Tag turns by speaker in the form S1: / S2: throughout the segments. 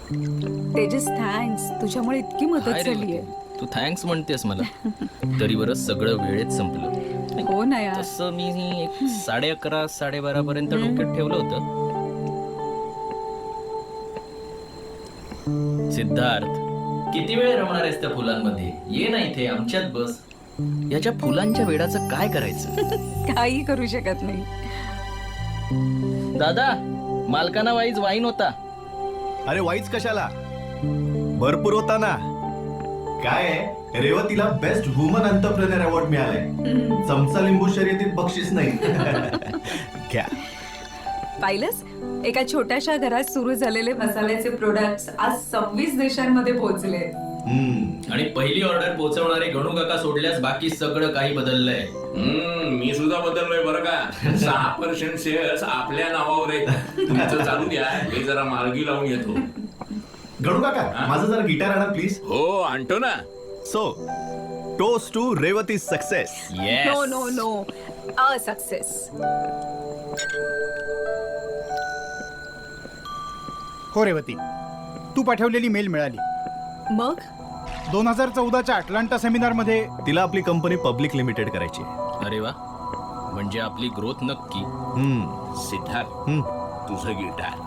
S1: Tejas thanks, तुझ्यामुळे इतकी मदत
S2: काय रे
S1: झाली
S2: मग तू थँक्स म्हणतेस मला. तरी बरं सगळं वेळेत संपलं.
S1: हो ना यार.
S2: तसं मी एक 11:30 12:30 पर्यंत डोक्यात ठेवलं होतं. सिद्धार्थ, किती वेळ रमणार आहेस त्या फुलांमध्ये? ये ना इथे आमच्यात बस. याच्या फुलांच्या वेडाचं काय करायचं?
S1: काही करू शकत नाही.
S2: दादा, मालकाना वाईज वाईन होता.
S3: अरे वाईच कशाला, भरपूर होता ना. काय आहे, रेवतीला बेस्ट वुमन एंटरप्रेनर अवॉर्ड मिळालाय. चमचा लिंबू शर्यतीत बक्षीस नाही. क्या
S1: पाहिलंस, एका छोट्याशा घरात सुरू झालेले मसाल्याचे प्रोडक्ट्स आज 26 देशांमध्ये पोहोचले.
S2: आणि पहिली ऑर्डर पोहोचवणारे गणू काका सोडल्यास बाकी सगळं काही बदललंय.
S4: मी सुद्धा बदललोय बरं का. 6% शेअर्स आपल्या नावावर आहेत. तुमचं चालू द्या, मी जरा मार्गी लावून येतो.
S3: गणू काका, माझं जरा गिटार आणा प्लीज.
S4: हो, आणतो ना.
S3: So toast to Revathi success.
S1: No no no, a success.
S5: हो रेवती, तू पाठवलेली मेल मिळाली.
S1: मग
S5: 2014च्या अटलांटा सेमिनारमध्ये
S3: तिला आपली कंपनी पब्लिक लिमिटेड करायची.
S2: अरे वा, म्हणजे आपली ग्रोथ नक्की.
S4: सिद्धार्थ, तुझं guitar.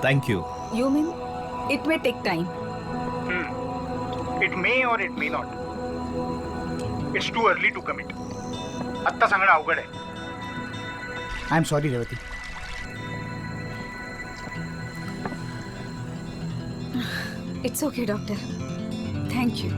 S3: Thank you.
S1: You mean it may take time.
S5: It may or it may not. It's too early to commit. आत्ता सांगणं अवघड आहे. I am sorry Revati.
S1: It's okay doctor, thank you.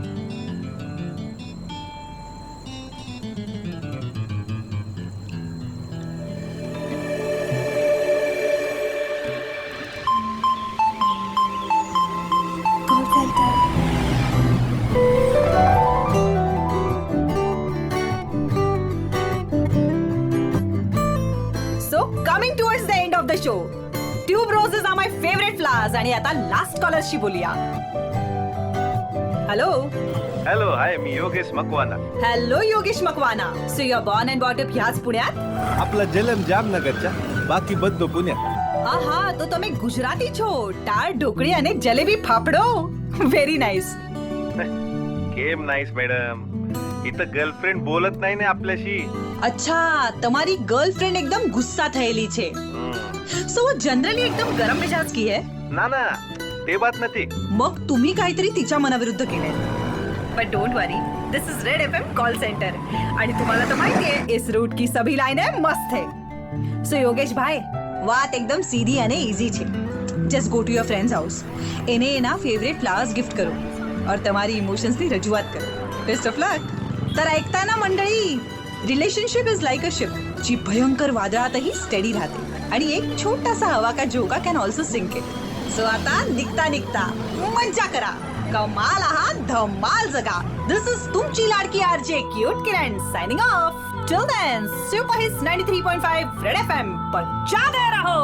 S1: So coming towards the end of the show. Tuberoses are my favourite flowers. आणि आता last कॉलरशी बोलूया. Hello
S3: hello, hi, मी Yogesh Makwana.
S1: Hello Yogesh Makwana. So you are born and bought up ह्याच पुण्यात?
S3: आपला जलम जामनगरच्या, बाकी बद्दो पुण्यात.
S1: आहा, तो તમે ગુજરાતી છો. टाळ ढोकळी અને जलेबी फाफडो. Very nice.
S3: केम नाईस मॅडम. इथं गर्लफ्रेंड बोलत नाही ना आपल्याशी.
S1: अच्छा, તમારી गर्लफ्रेंड एकदम गुस्सा થયેલી છે. सो वो जनरली एकदम गरम मिजाज की है.
S3: ना ना, ते बात नाही.
S1: मग तुम्ही काहीतरी तिच्या मनाविरुद्ध केलंय. But don't worry, this is red FM call centre. आणि तुम्हाला तर माहिती है, इस रूट की सभी लाइनें मस्त है. सो योगेश भाई, વાત એકદમ सीधी અને इजी છે. Just go to your friends house. એને એના ફેવરેટ ફ્લાવર્સ गिफ्ट करो और તમારી ઇમોશન્સની રજૂઆત કરો. Best of luck. तर ऐकता ना मंडळी, relationship is like a ship, जी भयंकर वादळातही स्टेडी राहते. आणि एक छोटासा हवा का झोका can also sink it. So आता निघता निघता मज्जा करा, कमाल आहात, धमाल जगा. दिस इज तुमची लाडकी RJ cute Kiran signing off. Till then, super hits 93.5 Red FM बजाते रहो.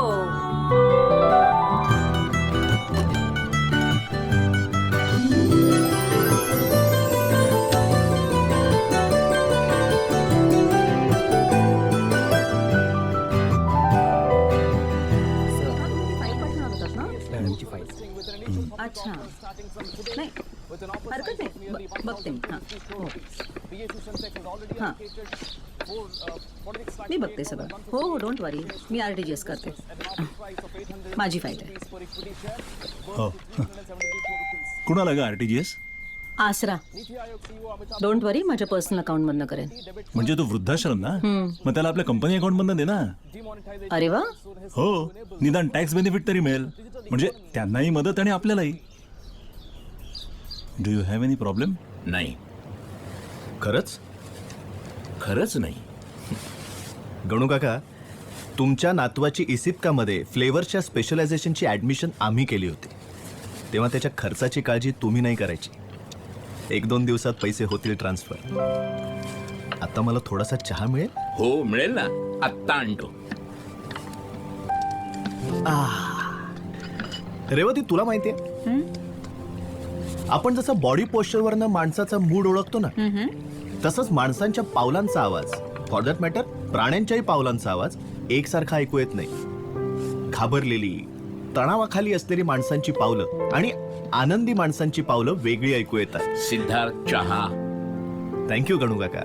S1: अच्छा, नाही हरकत नाही, बघते मी. हां, मी बघते सगळं. हो हो, डोंट वरी, मी RTGS करते. माझी फाईल आहे.
S6: हो. कुणाला ग RTGS?
S1: आसरा. डोंट वरी, माझ्या पर्सनल अकाउंट मधनं करेन.
S6: म्हणजे तो वृद्धाश्रम ना, मग त्याला आपल्या कंपनी अकाउंट मधनं दे ना.
S1: अरे वा.
S6: हो, निदान टॅक्स बेनिफिट तरी मिळेल. म्हणजे त्यांनाही मदत आणि आपल्यालाही. Do you have any problem?
S4: नाही,
S3: खरंच
S4: खरंच नाही.
S3: गणू काका, तुमच्या नातवाची इसिप्कामध्ये फ्लेवर्सच्या स्पेशलायझेशनची ॲडमिशन आम्ही केली होती. तेव्हा त्याच्या खर्चाची काळजी तुम्ही नाही करायची. 1-2 दिवसात पैसे होतील ट्रान्सफर. आता मला थोडासा चहा मिळेल?
S4: हो, मिळेल ना. आत्ता आणतो.
S3: रेवती, तुला माहितीये, आपण जसं बॉडी पोश्चरवरनं माणसाचा मूड ओळखतो ना, तसंच माणसांच्या पावलांचा आवाज, फॉर दॅट मॅटर प्राण्यांच्याही पावलांचा आवाज एकसारखा ऐकू येत नाही. घाबरलेली, तणावाखाली असलेली माणसांची पावलं आणि आनंदी माणसांची पावलं वेगळी ऐकू येतात.
S4: सिद्धार्थ चहा.
S3: थँक्यू गणू काका.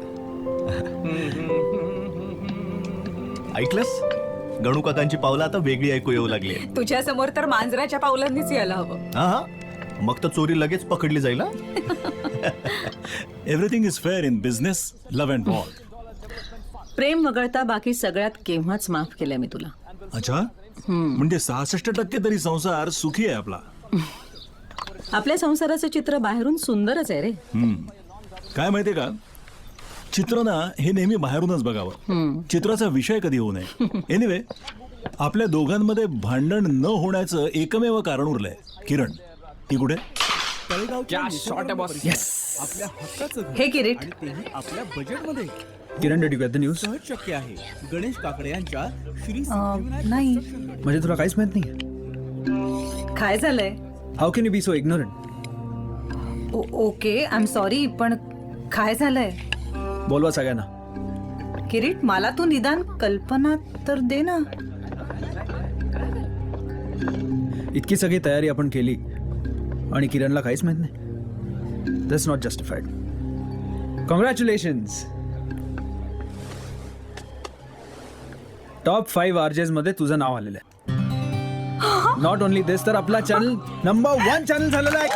S3: ऐकलंस, गणू काकांची पावलं आता वेगळी ऐकू येऊ लागली.
S1: तुझ्या समोर तर मांजराच्या पावलांनीच यायला हवं.
S3: हा हा, मग तर चोरी लगेच पकडली जाईल. हा?
S6: Everything is fair in business, love and war.
S7: प्रेम वगळता बाकी सगळ्यात केव्हाच माफ केलंय मी तुला.
S6: अच्छा, म्हणजे 66% तरी संसार सुखी आहे आपला.
S7: आपल्या संसाराचं चित्र बाहेरून सुंदरच आहे रे.
S6: काय माहितीये का, चित्र ना हे नेहमी बाहेरूनच बघावं, चित्राचा विषय कधी होऊ नये. एनिवे, आपल्या दोघांमध्ये भांडण न होण्याचं एकमेव कारण उरलंय. किरण, ती कुठे?
S1: हे किरीट,
S8: आपल्या बजेटमध्ये
S9: Kiran, did you get the news?
S8: सहज शक्य आहे. गणेश काकडे यांच्या श्री
S1: नाही.
S9: म्हणजे तुला काहीच माहित नाही?
S1: काय झालंय?
S9: How can you be so ignorant?
S1: Okay, I am sorry, पण काय झालंय?
S9: बोलवा सगळ्यांना.
S1: किरीट, मला तू निदान कल्पना तर दे ना.
S9: इतकी सगळी तयारी आपण केली आणि किरणला काहीच माहित नाही. That's not justified. Congratulations. Top 5 RJs मध्ये तुझं नाव आलेलं आहे. नॉट ओनली दिस, तर आपला चॅनल नंबर 1 चॅनल झालेला आहे.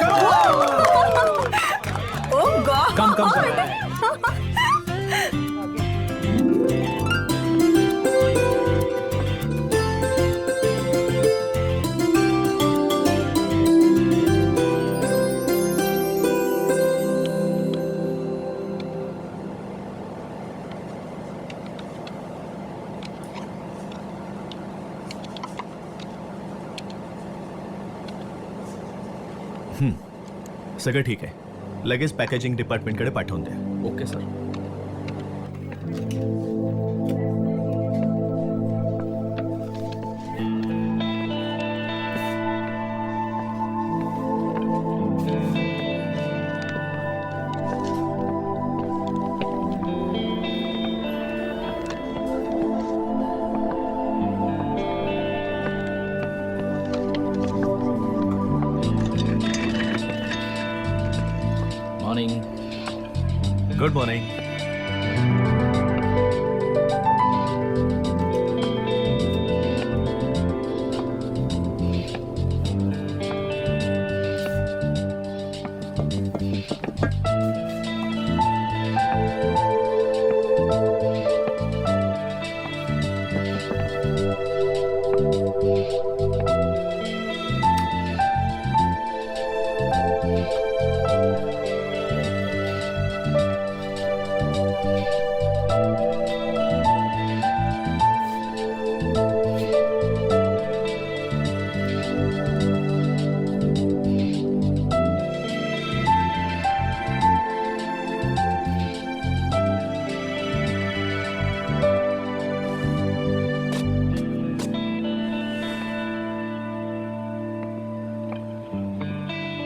S1: ओ गॉड.
S9: कम कम कम.
S3: सगळं ठीक आहे. लगेच पॅकेजिंग डिपार्टमेंटकडे पाठवून द्या.
S2: Okay sir. Morning.
S3: Good morning.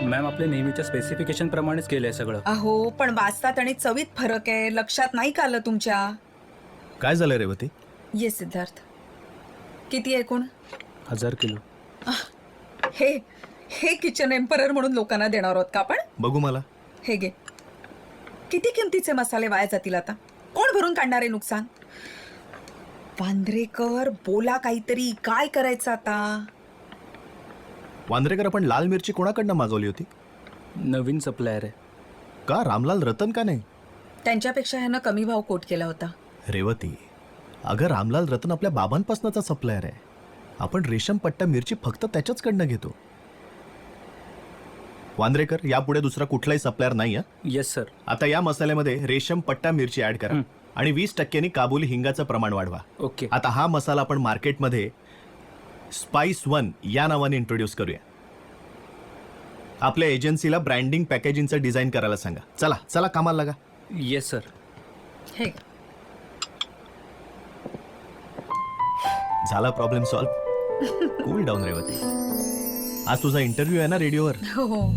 S9: Ma'am, आपल्या नेहमीच्या स्पेसिफिकेशन प्रमाणेच केलंय सगळं.
S10: अहो, पण वाचतात आणि चवीत फरक आहे. लक्षात नाही का आलं तुमच्या?
S3: काय झालं रेवती?
S10: ये सिद्धार्थ, किती आहे एकूण?
S9: 1000 किलो.
S10: हे हे किचन एम्परर म्हणून लोकांना देणार आहोत का आपण?
S3: बघू मला.
S10: हे घे. किती किमतीचे मसाले वाया जातील आता? कोण भरून काढणार आहे नुकसान? वांद्रेकर, बोला काहीतरी. काय करायचं आता?
S3: वांद्रेकर, आपण लाल मिरची कोणाकडनं मागवली होती?
S9: नवीन सप्लायर आहे.
S3: का रामलाल रतन का नाही?
S10: त्यांच्यापेक्षा ह्यानं कमी भाव कोट केला होता.
S3: रेवती, अगं रामलाल रतन आपल्या बाबांपासूनचा सप्लायर आहे. आपण रेशम पट्टा मिरची फक्त त्याच्याचकडनं घेतो. वांद्रेकर, यापुढे दुसरा कुठलाही सप्लायर नाही.
S9: Yes sir.
S3: आता या मसाल्यामध्ये रेशम पट्टा मिरची ऍड करा आणि 20% काबुली हिंगाचं प्रमाण वाढवा.
S9: ओके.
S3: आता हा मसाला आपण मार्केटमध्ये स्पाइस 1 या नावाने इंट्रोड्यूस करूया. आपल्या एजन्सीला ब्रँडिंग पॅकेजिंगचं डिझाईन करायला सांगा. चला चला कामाला लागा.
S9: Yes sir.
S10: हे
S3: झाला problem solve. Cool down Revathi. आज तुझा इंटरव्ह्यू आहे ना रेडिओवर?
S10: हो हो.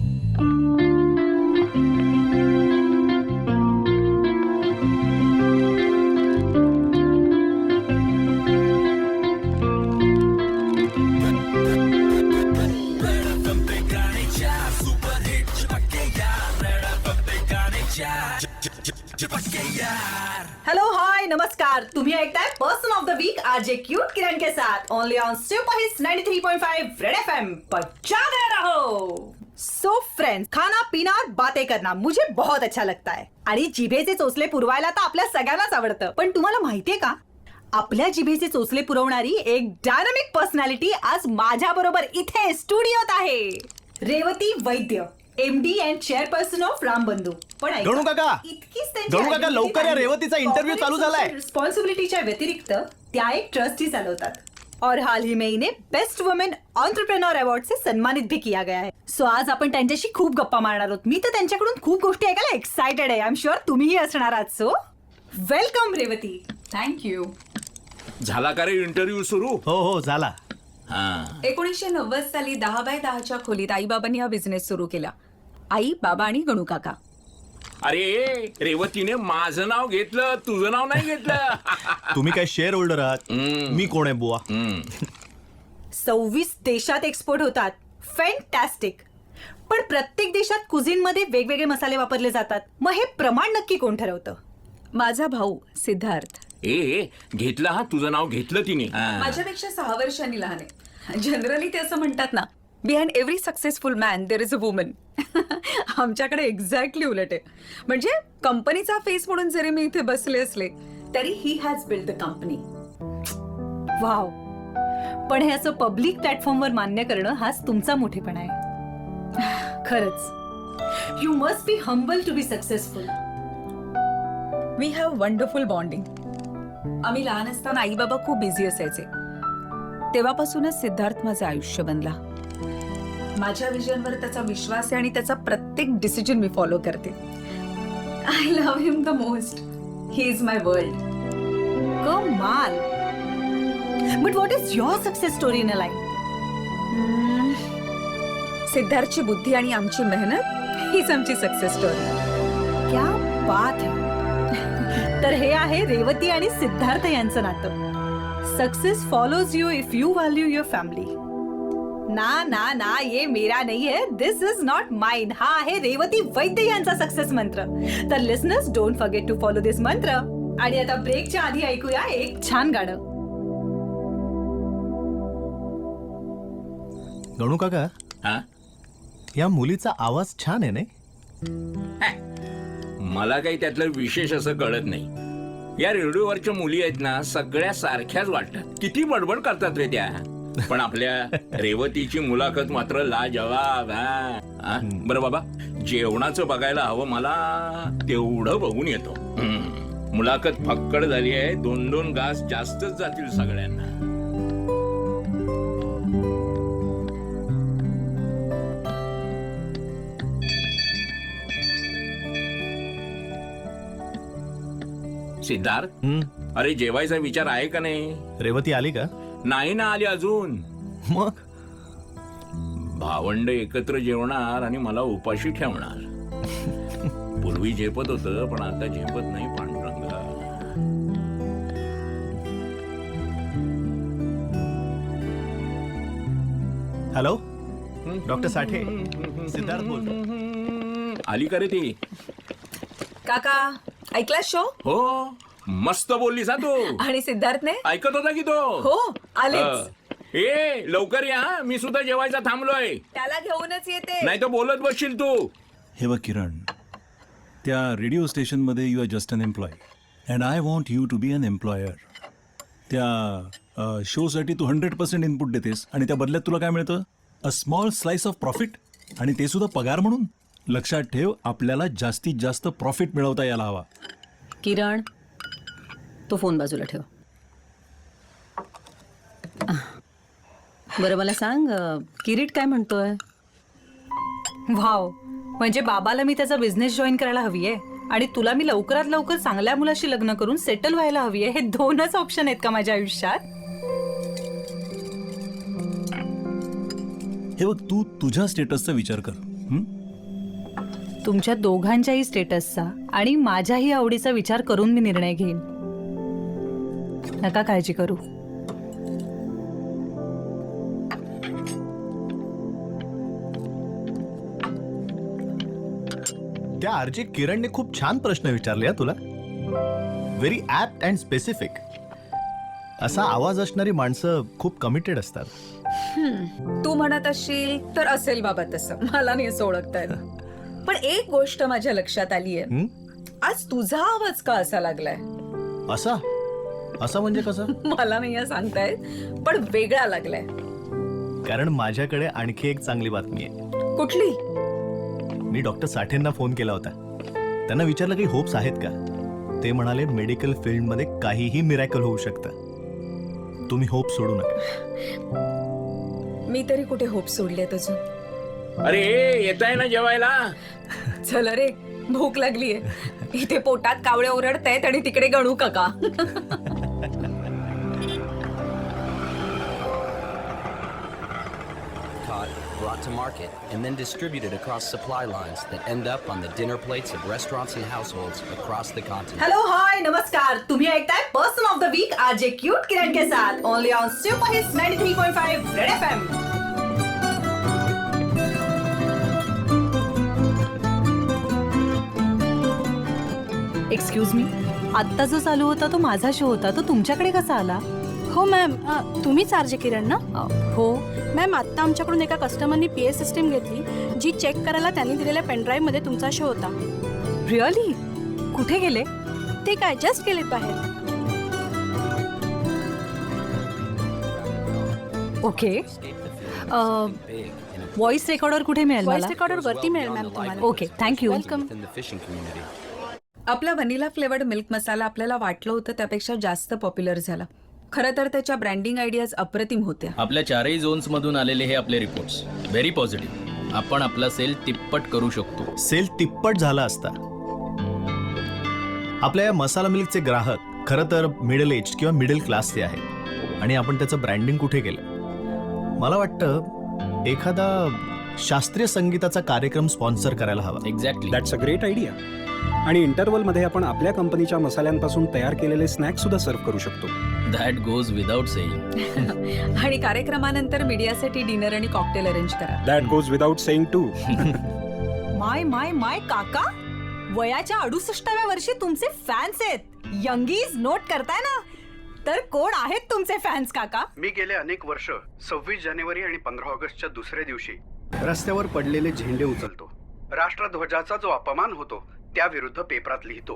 S1: नमस्कार, तुम्ही ऐकताय person of the week RJ cute Kiran के साथ only on super hits 93.5 Red FM पर जागे रहो. सो फ्रेंड्स, खाना पीना और बातें करना मुझे बहुत अच्छा लगता है आणि जिभेचे चोचले पुरवायला तर आपल्या सगळ्यांनाच आवडतं. पण तुम्हाला माहितीये का, आपल्या जिभेचे चोचले पुरवणारी एक डायनामिक पर्सनॅलिटी आज माझ्या बरोबर इथे स्टुडिओत आहे. रेवती वैद्य, MD and chairperson of Rambandhu. पण ऐका,
S3: गणू काका!
S1: इतकीच त्यांची
S3: गणू काका,
S1: identity
S3: लवकर या
S1: नाही.
S3: रेवतीचा इंटरव्ह्यू चालू झालाय.
S1: रिस्पॉन्सिबिलिटीच्या व्यतिरिक्त त्या एक ट्रस्टी चालवतात और हाल ही में इन्हें बेस्ट वुमेन एंटरप्रेन्योर अवार्ड से सम्मानित भी किया गया है. सो आज आपण त्यांच्याशी खूप गप्पा मारणार आहोत. मी तर त्यांच्याकडून खूप गोष्टी ऐकायला एक्साइटेड आहे. आय एम शुअर तुम्हीही असणार आहात. So welcome Revathi.
S10: थँक्यू.
S4: झाला का रे इंटरव्ह्यू सुरू?
S3: हो झाला.
S4: हा.
S10: 1990 साली 10x10च्या खोलीत आई बाबांनी हा बिझनेस सुरू केला. आई, बाबा आणि गणू काका.
S4: अरे रेवतीने माझं नाव घेतलं, तुझं नाव नाही घेतलं.
S3: तुम्ही काय शेअर होल्डर आहात, मी कोण आहे बुवा?
S1: 26 देशात एक्सपोर्ट होतात. फॅन्टॅस्टिक. पण प्रत्येक देशात कुझिन मध्ये वेगवेगळे मसाले वापरले जातात. मग हे प्रमाण नक्की कोण ठरवतं?
S10: माझा भाऊ सिद्धार्थ.
S4: ए घेतलं, हा तुझं नाव घेतलं तिने.
S10: माझ्यापेक्षा 6 वर्षांनी लहान आहे. जनरली ते असं म्हणतात ना, behind every successful man there is a woman. आमच्याकडे एक्झॅक्टली उलट आहे. म्हणजे कंपनीचा फेस म्हणून जरी मी इथे बसले असले तरी he has build the company.
S1: Wow. पण हे असं पब्लिक प्लॅटफॉर्मवर मान्य करणं हाच तुमचा मोठेपणा आहे. खरंच. You must be humble to be successful.
S10: We have wonderful bonding. आम्ही लहान असताना आई बाबा खूप बिझी असायचे. तेव्हापासूनच सिद्धार्थ माझं आयुष्य बनला. माझ्या विजनवर त्याचा विश्वास आहे आणि त्याचा प्रत्येक डिसिजन मी फॉलो करते. I love him the most. He is my world.
S1: कमाल. But what is your success story in a life?
S10: सिद्धार्थची बुद्धी आणि आमची मेहनत हीच आमची सक्सेस स्टोरी.
S1: क्या बात है. तर हे आहे रेवती आणि सिद्धार्थ यांचं नातं. Success follows you if you value your family. ना ना ना, ये मेरा नहीं है. This is not mine. हा आहे रेवती वैद्य यांचा सक्सेस मंत्र. तर listeners, don't forget to follow this मंत्र. आणि आता ब्रेकच्या आधी ऐकूया एक छान गाणं.
S3: गणू काका,
S4: हा?
S3: या मुलीचा आवाज छान आहे नाही?
S4: मला काही त्यातलं विशेष असं कळत नाही. या रेडिओवरच्या मुली आहेत ना, सगळ्या सारख्याच वाटतात. किती बडबड करतात रे त्या. पण आपल्या रेवतीची मुलाखत मात्र लाजवाब. हा? बरं बाबा, जेवणाचं बघायला हवं मला, तेवढं बघून येतो. मुलाखत फक्कड झाली आहे. 2-2 घास जास्तच जातील सगळ्यांना. सिद्धार्थ, अरे जेवायचा विचार आहे का नाही?
S3: रेवती आली का?
S4: नाही ना आली अजून.
S3: मग
S4: भावंड एकत्र जेवणार आणि मला उपाशी ठेवणार. पूर्वी झेपत होतं, पण आता झेपत नाही पांडुरंगा.
S3: हॅलो, डॉक्टर साठे, सिद्धार्थ बोलतो.
S4: आली का रे ती?
S10: काका, ऐकला शो?
S4: हो, मस्त बोललीस हा तू.
S10: आणि सिद्धार्थने
S4: ऐकत होता की तो?
S10: हो, आलेच.
S4: ए लवकर या, मी सुद्धा जेवायचा थांबलोय.
S10: त्याला घेऊनच येते.
S4: नाही तर बोलत बसशील तू.
S6: हे बघ किरण, त्या रेडिओ स्टेशनमध्ये you are just an employee and I want you to be an employer. त्या शोसाठी तू 100% इनपुट देतेस आणि त्या बदल्यात तुला काय मिळतं? A small slice of profit, आणि ते सुद्धा पगार म्हणून. लक्षात ठेव, आपल्याला जास्तीत जास्त प्रॉफिट मिळवता यायला हवा.
S7: किरण, तो फोन बाजूला ठेव. बरं मला सांग, किरीट काय म्हणतोय?
S1: वाव. म्हणजे बाबाला मी त्याचा बिझनेस जॉईन करायला हवी आहे आणि तुला मी लवकरात लवकर चांगल्या मुलाशी लग्न करून सेटल व्हायला हवी आहे. हे 2च ऑप्शन आहेत का माझ्या आयुष्यात?
S6: हे बघ, तू तुझ्या स्टेटसचा विचार कर.
S1: तुमच्या दोघांच्याही स्टेटसचा आणि माझ्याही आवडीचा विचार करून मी निर्णय घेईन. नका काळजी करू.
S3: त्या आरजी किरणने खूप छान प्रश्न विचारले हा तुला. Very apt and specific. असा आवाज असणारी माणसं खूप कमिटेड असतात.
S10: तू म्हणत असशील तर असेल बाबा तसं, मला नाही असं ओळखता येत. पण एक गोष्ट माझ्या लक्षात आली आहे,
S3: हं?
S10: आज तुझा आवाज का असा लागलाय?
S3: असा असा म्हणजे कसं?
S10: मला नाही सांगता येत, पण वेगळा लागलाय.
S3: कारण माझ्याकडे आणखी एक चांगली बातमी आहे.
S10: कुठली?
S3: मी डॉक्टर साठेंना फोन केला होता. त्यांना विचारलं काही होप्स आहेत का. ते म्हणाले मेडिकल फील्डमध्ये काहीही मिरॅकल होऊ शकतं. तुम्ही होप सोडू नका.
S10: मी तरी कुठे होप सोडले अजून.
S4: अरे येत आहे ना जेवायला.
S10: चल रे, भूक लागलीये. इथे पोटात कावळे ओरडतायत आणि तिकडे गणू काका.
S11: Caught, brought to market, and then distributed across supply lines that end up on the dinner plates of restaurants and households across the continent.
S1: Hello hi नमस्कार, तुम्ही ऐकताय पर्सन ऑफ द वीक आज क्यूट किरण के साथ only on super hits 93.5 Red FM. Excuse me, आत्ता जो चालू होता तो माझा शो होता, तो तुमच्याकडे कसा आला?
S12: हो मॅम, तुम्हीच आरजे किरण ना?
S1: हो
S12: मॅम, आत्ता आमच्याकडून एका कस्टमरनी पीए सिस्टीम घेतली, जी चेक करायला त्यांनी दिलेल्या पेनड्राईव्ह मध्ये तुमचा शो होता.
S1: रिअली? कुठे गेले?
S12: ते काय जस्ट गेलेत बाहेर.
S1: ओके. व्हॉइस रेकॉर्डर कुठे मिळेल
S12: व्हॉइस
S1: मला?
S12: रेकॉर्डर वरती मिळेल मॅम तुम्हाला.
S1: Okay, thank you.
S12: Welcome.
S11: Within the fishing community.
S10: आपला व्हॅनिला फ्लेवर्ड मिल्क मसाला आपल्याला वाटलं होतं त्यापेक्षा जास्त पॉप्युलर झाला. खरं तर त्याच्या ब्रँडिंग आयडियाज अप्रतिम होत्या.
S2: आपल्या चारही झोन्स मधून आलेले हे आपले रिपोर्ट्स व्हेरी पॉझिटिव्ह. आपण आपला सेल तिप्पट करू शकतो.
S3: सेल तिप्पट झाला असता. आपल्या या मसाला मिल्कचे ग्राहक खरं तर मिडल एज किंवा मिडल क्लासचे आहेत आणि आपण त्याचं ब्रँडिंग कुठे केलं? मला वाटतं एखादा शास्त्रीय संगीताचा कार्यक्रम स्पॉन्सर करायला हवा.
S2: Exactly.
S8: That's a great idea. आणि इंटरवलमध्ये आपण आपल्या कंपनीच्या मसाल्यांपासून तयार केलेले स्नॅक्स सुद्धा सर्व करू शकतो.
S2: That goes without saying.
S10: आणि कार्यक्रमानंतर मीडियासाठी डिनर आणि कॉकटेल अरेंज करा.
S8: That goes without saying too.
S1: My my my काका, वयाच्या 68व्या वर्षी तुमचे फॅन्स आहेत. यंगीज नोट करताय ना? तर कोण आहेत तुमचे फॅन्स काका?
S5: मी गेले अनेक वर्ष 26 जानेवारी आणि 15 ऑगस्टच्या दुसऱ्या दिवशी रस्त्यावर पडलेले झेंडे उचलतो. राष्ट्रध्वजाचा जो अपमान होतो त्याविरुद्ध पेपरात लिहितो.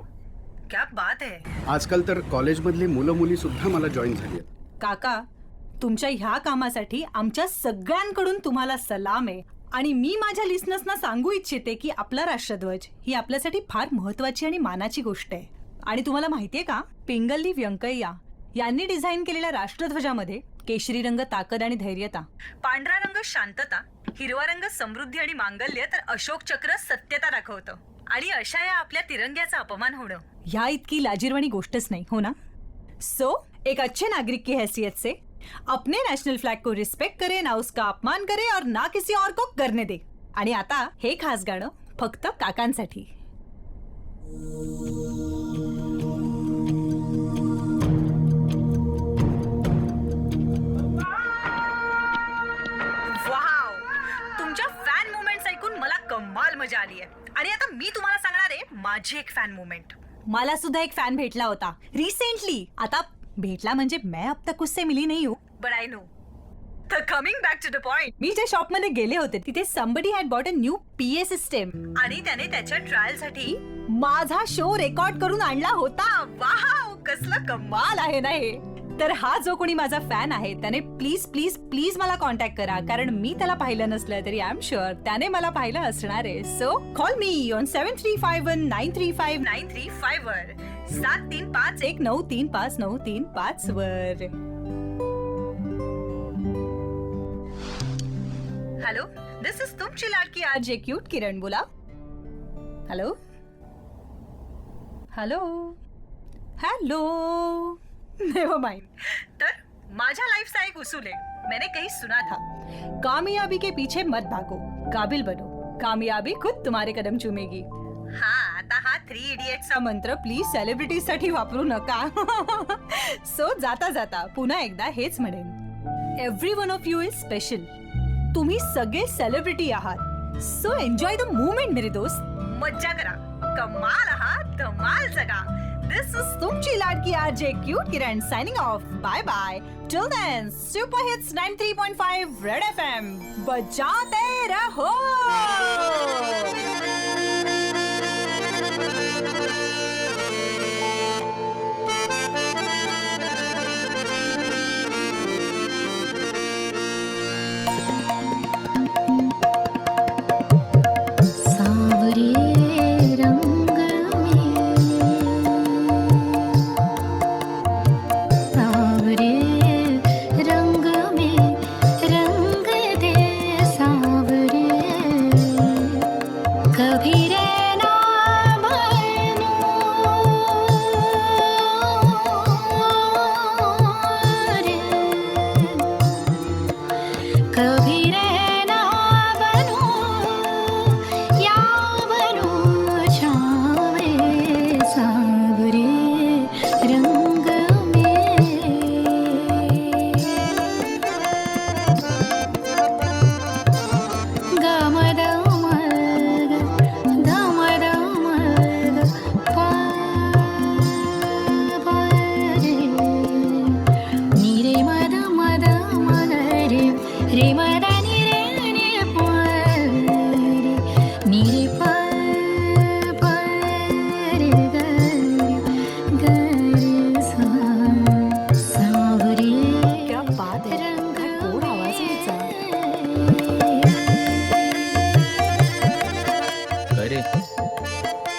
S1: क्या बात आहे.
S5: आजकाल तर कॉलेजमधली मुलं मुली सुद्धा मला जॉईन झाली आहेत.
S1: काका, तुमच्या ह्या कामासाठी आमच्या सगळ्यांकडून तुम्हाला सलाम आहे. आणि मी माझ्या लिस्नर्सना सांगू इच्छिते की आपला राष्ट्रध्वज ही आपल्यासाठी फार महत्वाची आणि मानाची गोष्ट आहे. आणि तुम्हाला माहितीये का, पिंगल्ली व्यंकय्या यांनी डिझाईन केलेल्या राष्ट्रध्वजामध्ये केशरी रंग ताकद आणि धैर्यता, पांढरा रंग शांतता, हिरवा रंग समृद्धी आणि मांगल्य, तर अशोक चक्र सत्यता दाखवतं. आणि अशा या आपल्या तिरंग्याचा अपमान होणं ह्या इतकी लाजिरवाणी गोष्टच नाही, हो ना? सो एक अच्छे नागरिक की हैसियत से अपने नेशनल फ्लैग को रिस्पेक्ट करे, ना उसका अपमान करे और ना किसी और को करने दे. आणि आता हे खास गाणं फक्त काकांसाठी. वाव, तुमच्या फॅन मुवमेंट्स ऐकून मला कमाल मजा आली आहे. आणि आता मी तुम्हाला सांगणार आहे माझी एक फॅन मुवमेंट. मला सुद्धा एक फॅन भेटला होता रिसेंटली. आता भेटला म्हणजे मैं अब तक उससे मिली नहीं हूँ, बट आई नो. तर coming back to the point, मी ज्या शॉप मध्ये गेले होते तिथे somebody had bought a new PA system आणि त्याने त्याच्या ट्रायल साठी माझा शो रेकॉर्ड करून आणला होता. वाव, कसलं कमाल आहे ना हे. तर हा जो कोणी माझा फॅन आहे त्याने प्लीज प्लीज प्लीज मला कॉन्टॅक्ट करा, कारण मी त्याला पाहिलं नसलं तरी आय एम शुअर त्याने मला पाहिलं असणार आहे. सो कॉल मी ऑन 7351935935 वर 7351935935 वर. हॅलो, दिस इज तुमची लाडकी आरजे क्यूट किरण. बोला. Hello hello hello. Never mind. तर माझ्या लाइफचा एक उसूल है, मैंने कहीं सुना था, कामयाबी के पीछे मत भागो, काबिल बनो, कामयाबी खुद तुम्हारे कदम चूमेगी. हाँ, आता हा 3 इडियट्सचा मंत्र प्लीज सेलिब्रिटी साठी वापरू नका. सो जाता जाता पुन्हा एकदा हेच म्हणेन, every one of you is special. तुम्ही सगळे सेलिब्रिटी आहात. सो एन्जॉय द मोमेंट मेरे दोस्त. मज्जा करा, कमाल आहात, धमाल जगा. दिस इज तुमची लाडकी RJ cute Kiran signing off. Bye bye. Till then super hits 93.5 Red FM बजाते रहो.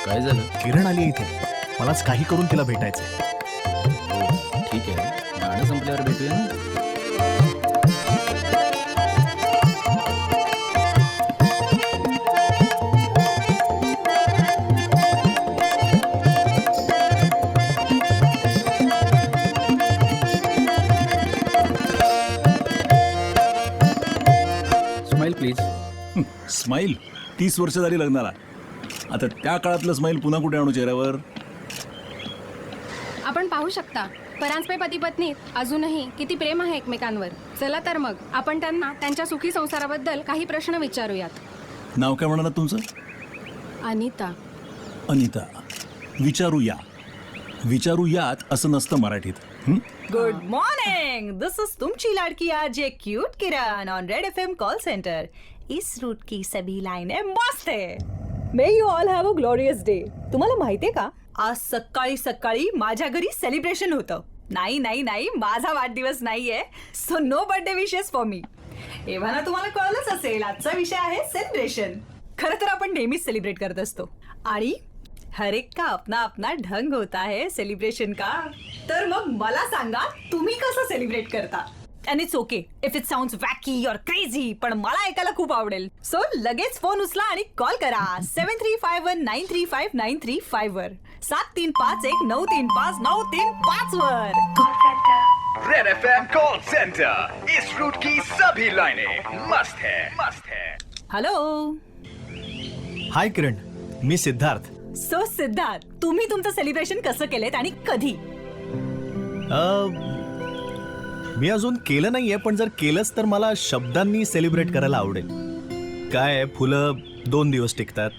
S2: काय झालं?
S3: किरण आली इथे. मलाच काही करून तिला भेटायचंय.
S2: हो ठीक आहे, गाणं संपल्यावर भेटूया ना.
S9: Smile please.
S6: स्माईल 30 वर्ष झाली लग्नाला. आता त्या काळातलं स्माईल पुन्हा कुठे आणू चेहऱ्यावर?
S12: आपण पाहू शकता परांजपे पती पत्नीत अजूनही किती प्रेम आहे एकमेकांवर. चला तर मग आपण त्यांना त्यांच्या सुखी संसाराबद्दल काही प्रश्न विचारूयात.
S6: नाव काय म्हणाला तुमचं?
S12: अनिता.
S6: अनिता. विचारूया. विचारूयात असं नसतं मराठीत.
S1: Good morning. दिस इज तुमची लाडकी RJ cute Kiran on Red FM call centre. इस रूट की सभी लाइनें मस्त है. May you all have a glorious day. तुम्हाला माहितीये का, आज सकाळी सकाळी माझ्या घरी सेलिब्रेशन होतं. नाही, माझा वाढदिवस नाहीये, so no birthday wishes for me. एव्हाना तुम्हाला कळलंच असेल, आजचा विषय आहे सेलिब्रेशन. खरं तर आपण नेहमीच सेलिब्रेट करत असतो आणि हर एक का अपना अपना ढंग होता है सेलिब्रेशन का. तर मग मला सांगा, तुम्ही कसं सेलिब्रेट करता? And it's okay if it sounds wacky or crazy, पण मला ऐकायला खूप आवडेल. सो लगेच फोन उचला आणि कॉल करा 7351935935 वर 7351935935 वर.
S5: Red FM call centre. इस रूट की सभी लाइनें मस्त है.
S1: हॅलो.
S3: हाय किरण, मी सिद्धार्थ.
S1: सो सिद्धार्थ, तुम्ही तुमचं सेलिब्रेशन कसं केलेत आणि कधी?
S3: मी अजून केलं नाहीये, पण जर केलंच तर मला शब्दांनी सेलिब्रेट करायला आवडेल. काय फुलं 2 दिवस टिकतात,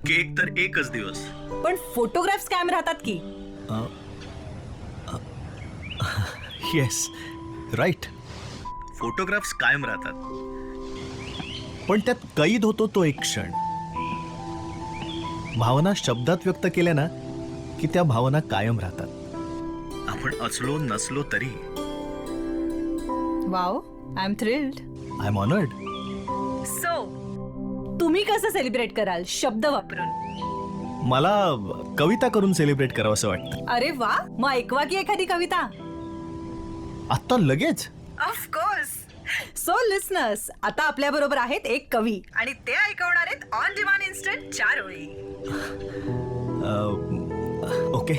S3: केक तर 1च दिवस.
S1: पण फोटोग्राफ्स कायम राहतात की?
S3: Yes, right. फोटोग्राफ्स कायम राहतात, पण त्यात कैद होतो तो एक क्षण. भावना शब्दात व्यक्त केल्या ना की त्या भावना कायम राहतात. आपण असलो नसलो तरी.
S1: Wow, I am thrilled.
S3: I am honoured.
S1: So तुम्ही कसं सेलिब्रेट कराल शब्द वापरून?
S3: मला कविता करून सेलिब्रेट करावं असं वाटतं.
S1: अरे वा, मग ऐकवा की एखादी कविता.
S3: आता लगेच?
S1: ऑफकोर्स. सो लिसनर्स, आता आपल्या बरोबर आहेत एक कवी आणि ते ऐकवणार आहेत ऑन डिमांड इन्स्टंट 4 ओळी.
S3: ओके.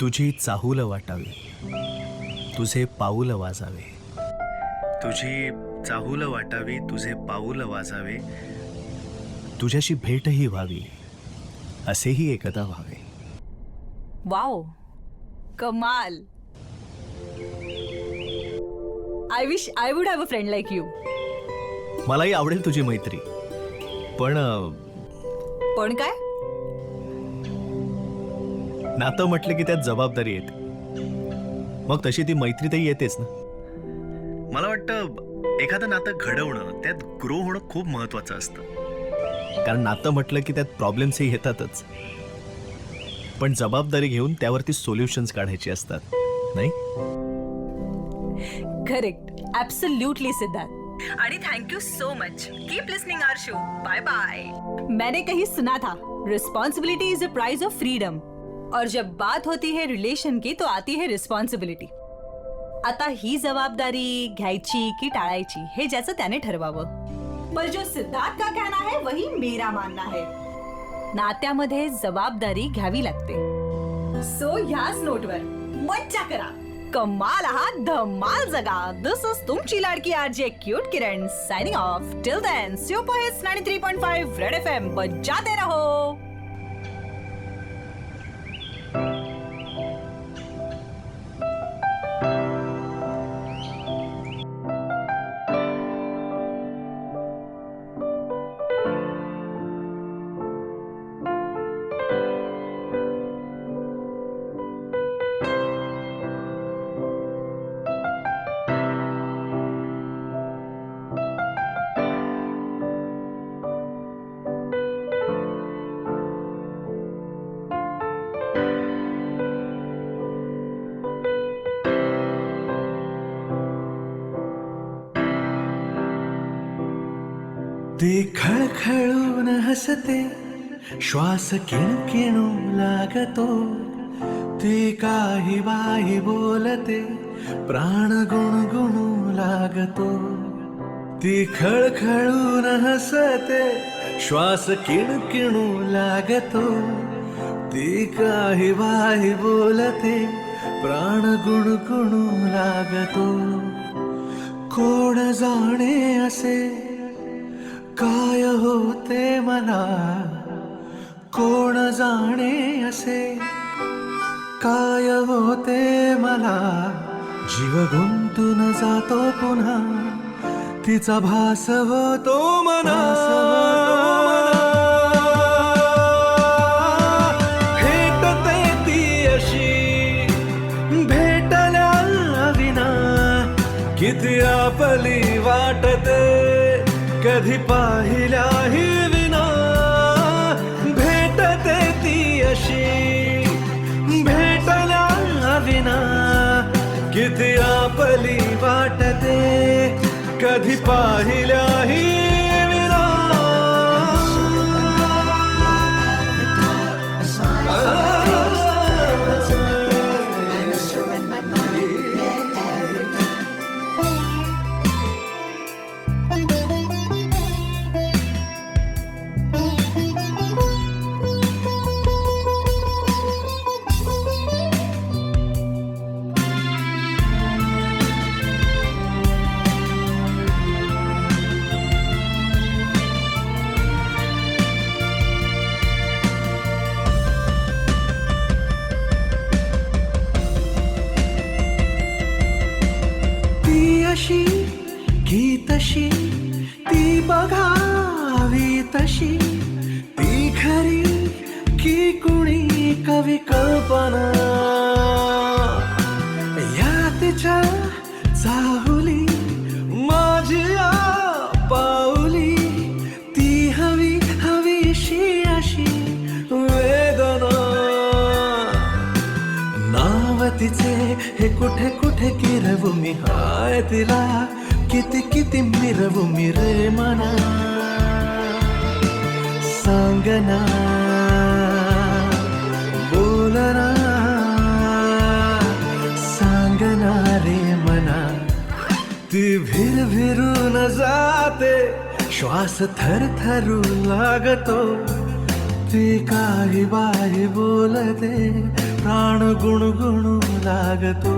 S3: तुझी चाहूल वाटावी, तुझे पाऊल वाजावे. तुझी चाहूल वाटावी, तुझे पाऊल वाजावे. तुझ्याशी भेटही व्हावी, असेही एकदा व्हावे.
S1: वाव, कमाल. I wish I would have a friend like you.
S3: मलाही आवडेल तुझी मैत्री.
S1: पण काय?
S3: नातं म्हटलं की त्यात जबाबदारी येते. मग तशी ती मैत्रीतही येतेच ना. मला वाटतं एखादं नातं घडवणं, त्यात ग्रो होणं खूप महत्वाचं असतं. कारण नातं म्हटलं की त्यात प्रॉब्लेम्सही येतातच, पण जबाबदारी घेऊन त्यावरती सोल्युशन्स काढायची असतात, नाही?
S1: Correct, absolutely Siddharth. आणि thank you so much. Keep listening our show. Bye bye. मैंने कहीं सुना था, responsibility is a price of freedom. और जब बात होती है रिलेशन की तो आती है रिस्पॉन्सिबिलिटी. आता ही जबाबदारी घ्यायची की टाळायची हे ज्याचं त्याने ठरवावं. पर जो सिद्धार्थ का कहना है वही मेरा मानना है. नात्यामध्ये जबाबदारी घ्यावी लागते. सो ह्याच नोटवर मज्जा करा, कमाल आहात, धमाल जगा. दिस इज तुमची लाडकी RJ cute Kiran signing off. Till then super hits 93.5 Red FM बजाते रहो.
S13: ते खळखळून हसते, श्वास किणकिणू लागतो. ते काही बाई बोलते, प्राण गुणगुणू लागतो. ती खळखळून हसते, श्वास किणकिणू लागतो. ती काही बाई बोलते, प्राण गुणगुणू लागतो. कोण जाणे असे काय होते मला, कोण जाणे असे काय होते मला. जीव गुंतून जातो पुन्हा, तिचा भास होतो मना. भेटते ती अशी भेटल्या विना, किती आपली वाटते कधी पाहिल्याही विना. भेटते ती अशी भेटल्या विना, किती आपली वाटते कधी पाहिल्याही विना. अशी की तशी, ती बघावी तशी, ती खरी की कुणी कवी कल्पना. या तिच्या चाहुली माझी पाऊली, ती हवी हवीशी अशी वेदना. नाव तिचे हे कुठे कुठे किरवू मी, हाय तिला किती किती मिरवू मी रे मना. सांगना बोलना, सांगना रे मना. ती भिर भिरून जाते, श्वास थरथरू लागतो. ती काही बाई बोलते, प्राण गुणगुणू लागतो.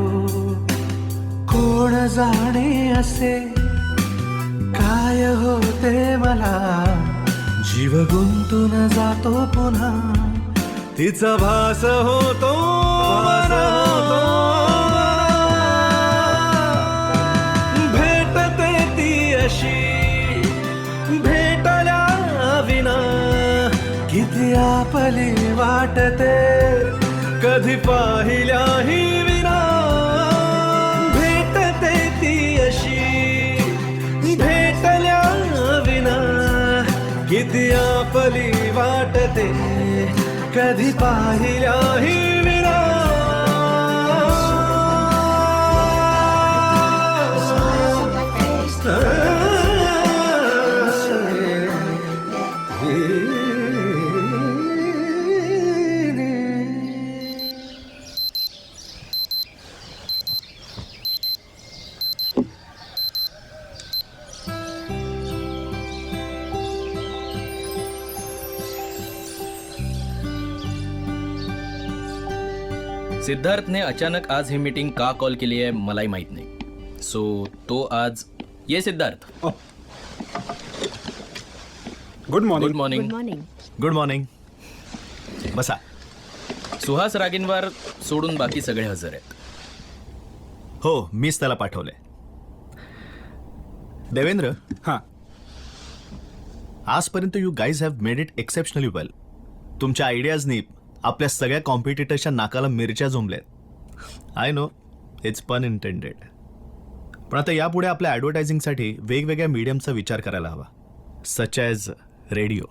S13: कोण जाणे असे काय होते मला, जीव गुंतून जातो पुन्हा, तिचा भास होतो मना. भेटते ती अशी भेटल्या आपली वाटते कधी पाहिल्याही विना भेटते ती अशी भेटल्या विना किती आपली वाटते कधी पाहिल्याही विना
S2: सिद्धार्थने अचानक आज ही मीटिंग का कॉल केली आहे मलाही माहित नाही. सो तो आज ये Siddharth.
S8: Good morning.
S2: Good morning.
S3: Good morning. बसा.
S2: सुहास रागिनवार सोडून बाकी सगळे हजर आहेत.
S3: हो, मीच त्याला पाठवलंय. देवेंद्र,
S8: हां,
S3: आजपर्यंत you guys have made it exceptionally well. तुमच्या आयडियाजनी आपल्या सगळ्या कॉम्पिटिटर्सच्या नाकाला मिरच्या झोंबल्यात. I know it's pun intended. पण आता यापुढे आपल्या ॲडव्हर्टायझिंगसाठी वेगवेगळ्या मीडियमचा विचार करायला हवा, such as radio.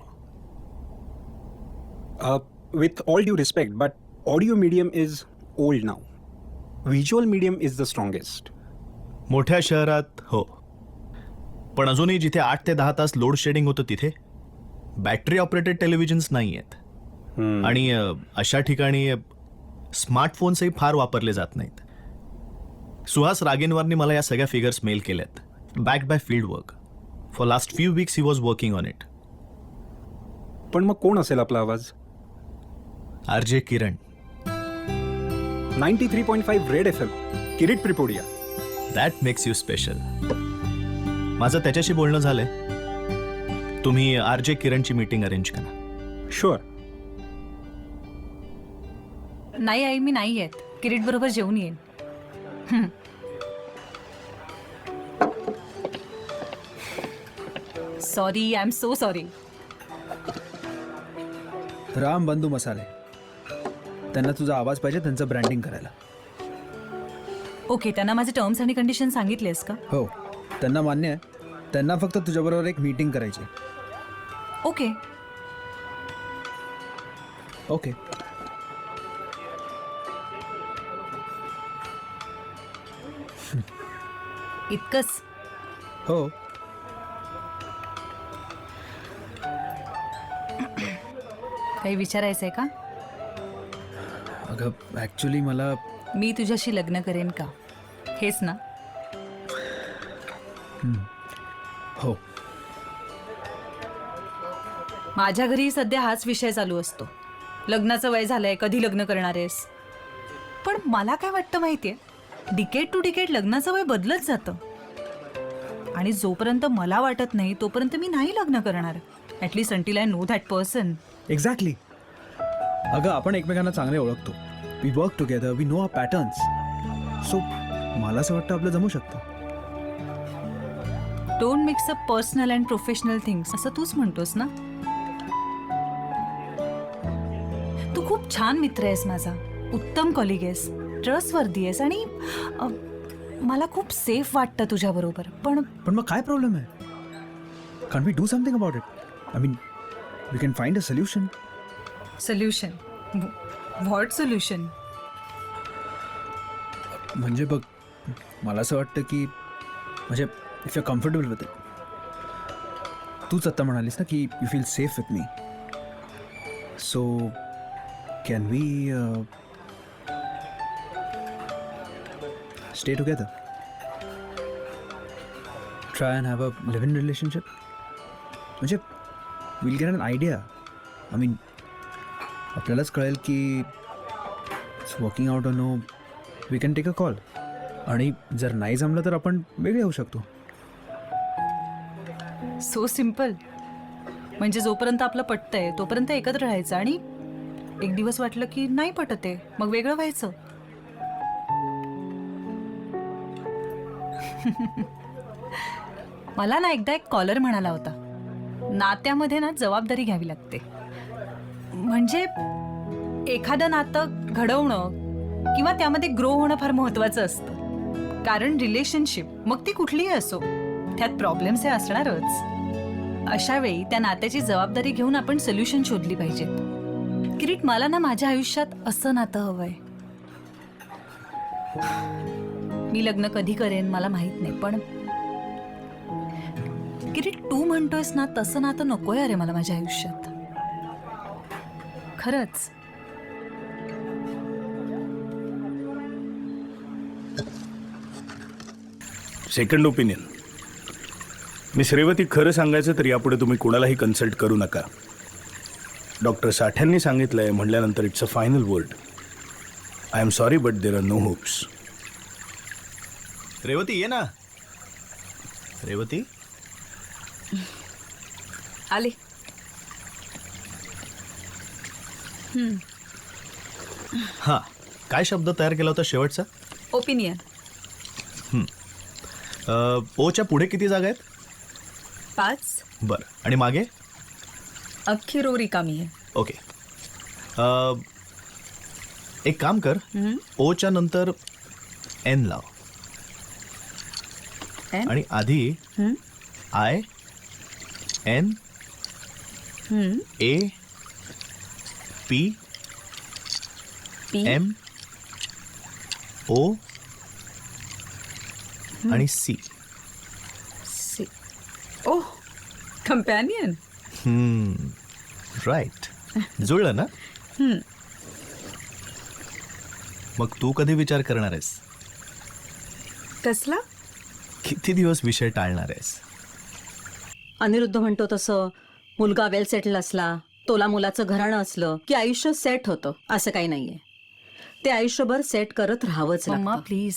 S8: with all due respect, but audio medium is old now. Visual medium is the strongest.
S3: मोठ्या शहरात हो, पण अजूनही जिथे 8 ते 10 तास लोड शेडिंग होतं तिथे बॅटरी ऑपरेटेड टेलिव्हिजन्स नाही आहेत. आणि अशा ठिकाणी स्मार्टफोन्सही फार वापरले जात नाहीत. सुहास रागिनवारनी मला या सगळ्या फिगर्स मेल केल्यात, back by field work. For last few weeks he was working on it.
S8: पण मग कोण असेल आपला आवाज?
S3: RJ Kiran.
S8: 93.5 red FM, Kirit Tripudiya.
S3: That makes you special. माझं त्याच्याशी बोलणं झालंय. तुम्ही RJ किरणची मीटिंग अरेंज करा.
S8: शुअर.
S10: नाही आई, मी नाही येत. किरीट बरोबर जेवून येईन. Sorry, I am so sorry.
S9: Ram Bandhu Masale, त्यांना तुझा आवाज पाहिजे त्यांचं ब्रँडिंग करायला.
S10: ओके, त्यांना माझे टर्म्स आणि कंडिशन सांगितलेस का?
S9: हो, त्यांना मान्य आहे. त्यांना फक्त तुझ्याबरोबर एक मीटिंग करायची.
S10: ओके.
S9: ओके.
S10: इतकंच?
S9: हो.
S10: काही विचारायचंय का?
S9: अगं ॲक्च्युली मला
S10: मी तुझ्याशी लग्न करेन का, हेच ना?
S9: हो.
S10: माझ्या घरी सध्या हाच विषय चालू असतो. लग्नाचं वय झालंय, कधी लग्न करणार आहेस? पण मला काय वाटतं माहितीये, डिकेड टू डिकेड लग्नाचं वय बदलत जातं. आणि जोपर्यंत मला वाटत नाही तोपर्यंत मी नाही लग्न करणार. At least until I know that person.
S9: Exactly. अगं आपण एकमेकांना चांगले ओळखतो. We work together, we know our patterns. So मला असं वाटतं आपलं जमू शकतं.
S10: Don't mix up personal and professional things, असं तूच म्हणतोस ना? तू खूप छान मित्र आहेस माझा, उत्तम कॉलिग आहेस, ट्रस्टवर्दी आहेस आणि मला खूप सेफ वाटतं तुझ्याबरोबर. पण
S9: मग काय प्रॉब्लेम आहे? Can we do something about it? I mean we can find a solution.
S10: Solution? What solution?
S9: म्हणजे बघ, मला असं वाटतं की म्हणजे if you comfortable with it. तूच आत्ता म्हणालीस ना की you feel safe with me. So can we stay together? Try and have a live-in relationship? म्हणजे we'll get an idea. I mean, आपल्यालाच कळेल की it's working out or no. We can take a call. आणि जर नाही जमलं तर आपण वेगळे होऊ शकतो.
S10: So simple. म्हणजे जोपर्यंत आपलं पटतंय तोपर्यंत एकत्र राहायचं आणि एक दिवस वाटलं की नाही पटत आहे मग वेगळं व्हायचं. मला ना एकदा एक कॉलर म्हणाला होता, नात्यामध्ये ना जबाबदारी घ्यावी लागते.
S1: म्हणजे एखादं नातं घडवणं किंवा त्यामध्ये ग्रो होणं फार महत्वाचं असतं. कारण रिलेशनशिप मग ती कुठलीही असो त्यात प्रॉब्लेम्स हे असणारच. अशा वेळी त्या नात्याची जबाबदारी घेऊन आपण सोल्युशन शोधली पाहिजेत. किरीट, मला ना माझ्या आयुष्यात असं नातं हवंय. मी लग्न कधी करेन मला माहित नाही, पण किरीट तू म्हणतोयस ना तसं नातं नकोय अरे मला माझ्या आयुष्यात. खरंच.
S14: Second opinion. मिस रेवती, खरं सांगायचं तर यापुढे तुम्ही कोणालाही कन्सल्ट करू नका. डॉक्टर साठ्यांनी सांगितलंय म्हटल्यानंतर it's a final word. I am sorry but there are no hopes.
S3: Revathi ये ना. रेवती
S10: आले.
S3: हां, काय शब्द तयार केला होता शेवटचा?
S10: ओपिनियन.
S3: ओच्या पुढे किती जागा आहेत?
S10: 5.
S3: बरं, आणि मागे?
S10: अख्खी रो रिकामी आहे.
S3: ओके. एक काम कर, ओच्या नंतर एन लाव आणि आधी I N A P M O आणि सी.
S10: Oh, companion.
S3: राईट. जुळलं ना? मग तू कधी विचार करणार आहेस?
S10: कसला?
S3: किती दिवस विषय टाळणार आहेस?
S7: अनिरुद्ध म्हणतो तसं मुलगा वेल सेटल असला, तोला मुलाचं घराणं असलं की आयुष्य सेट होतं असं काही नाहीये. ते आयुष्यभर सेट करत राहावंच
S1: मम्मा
S7: लागतं.
S1: प्लीज.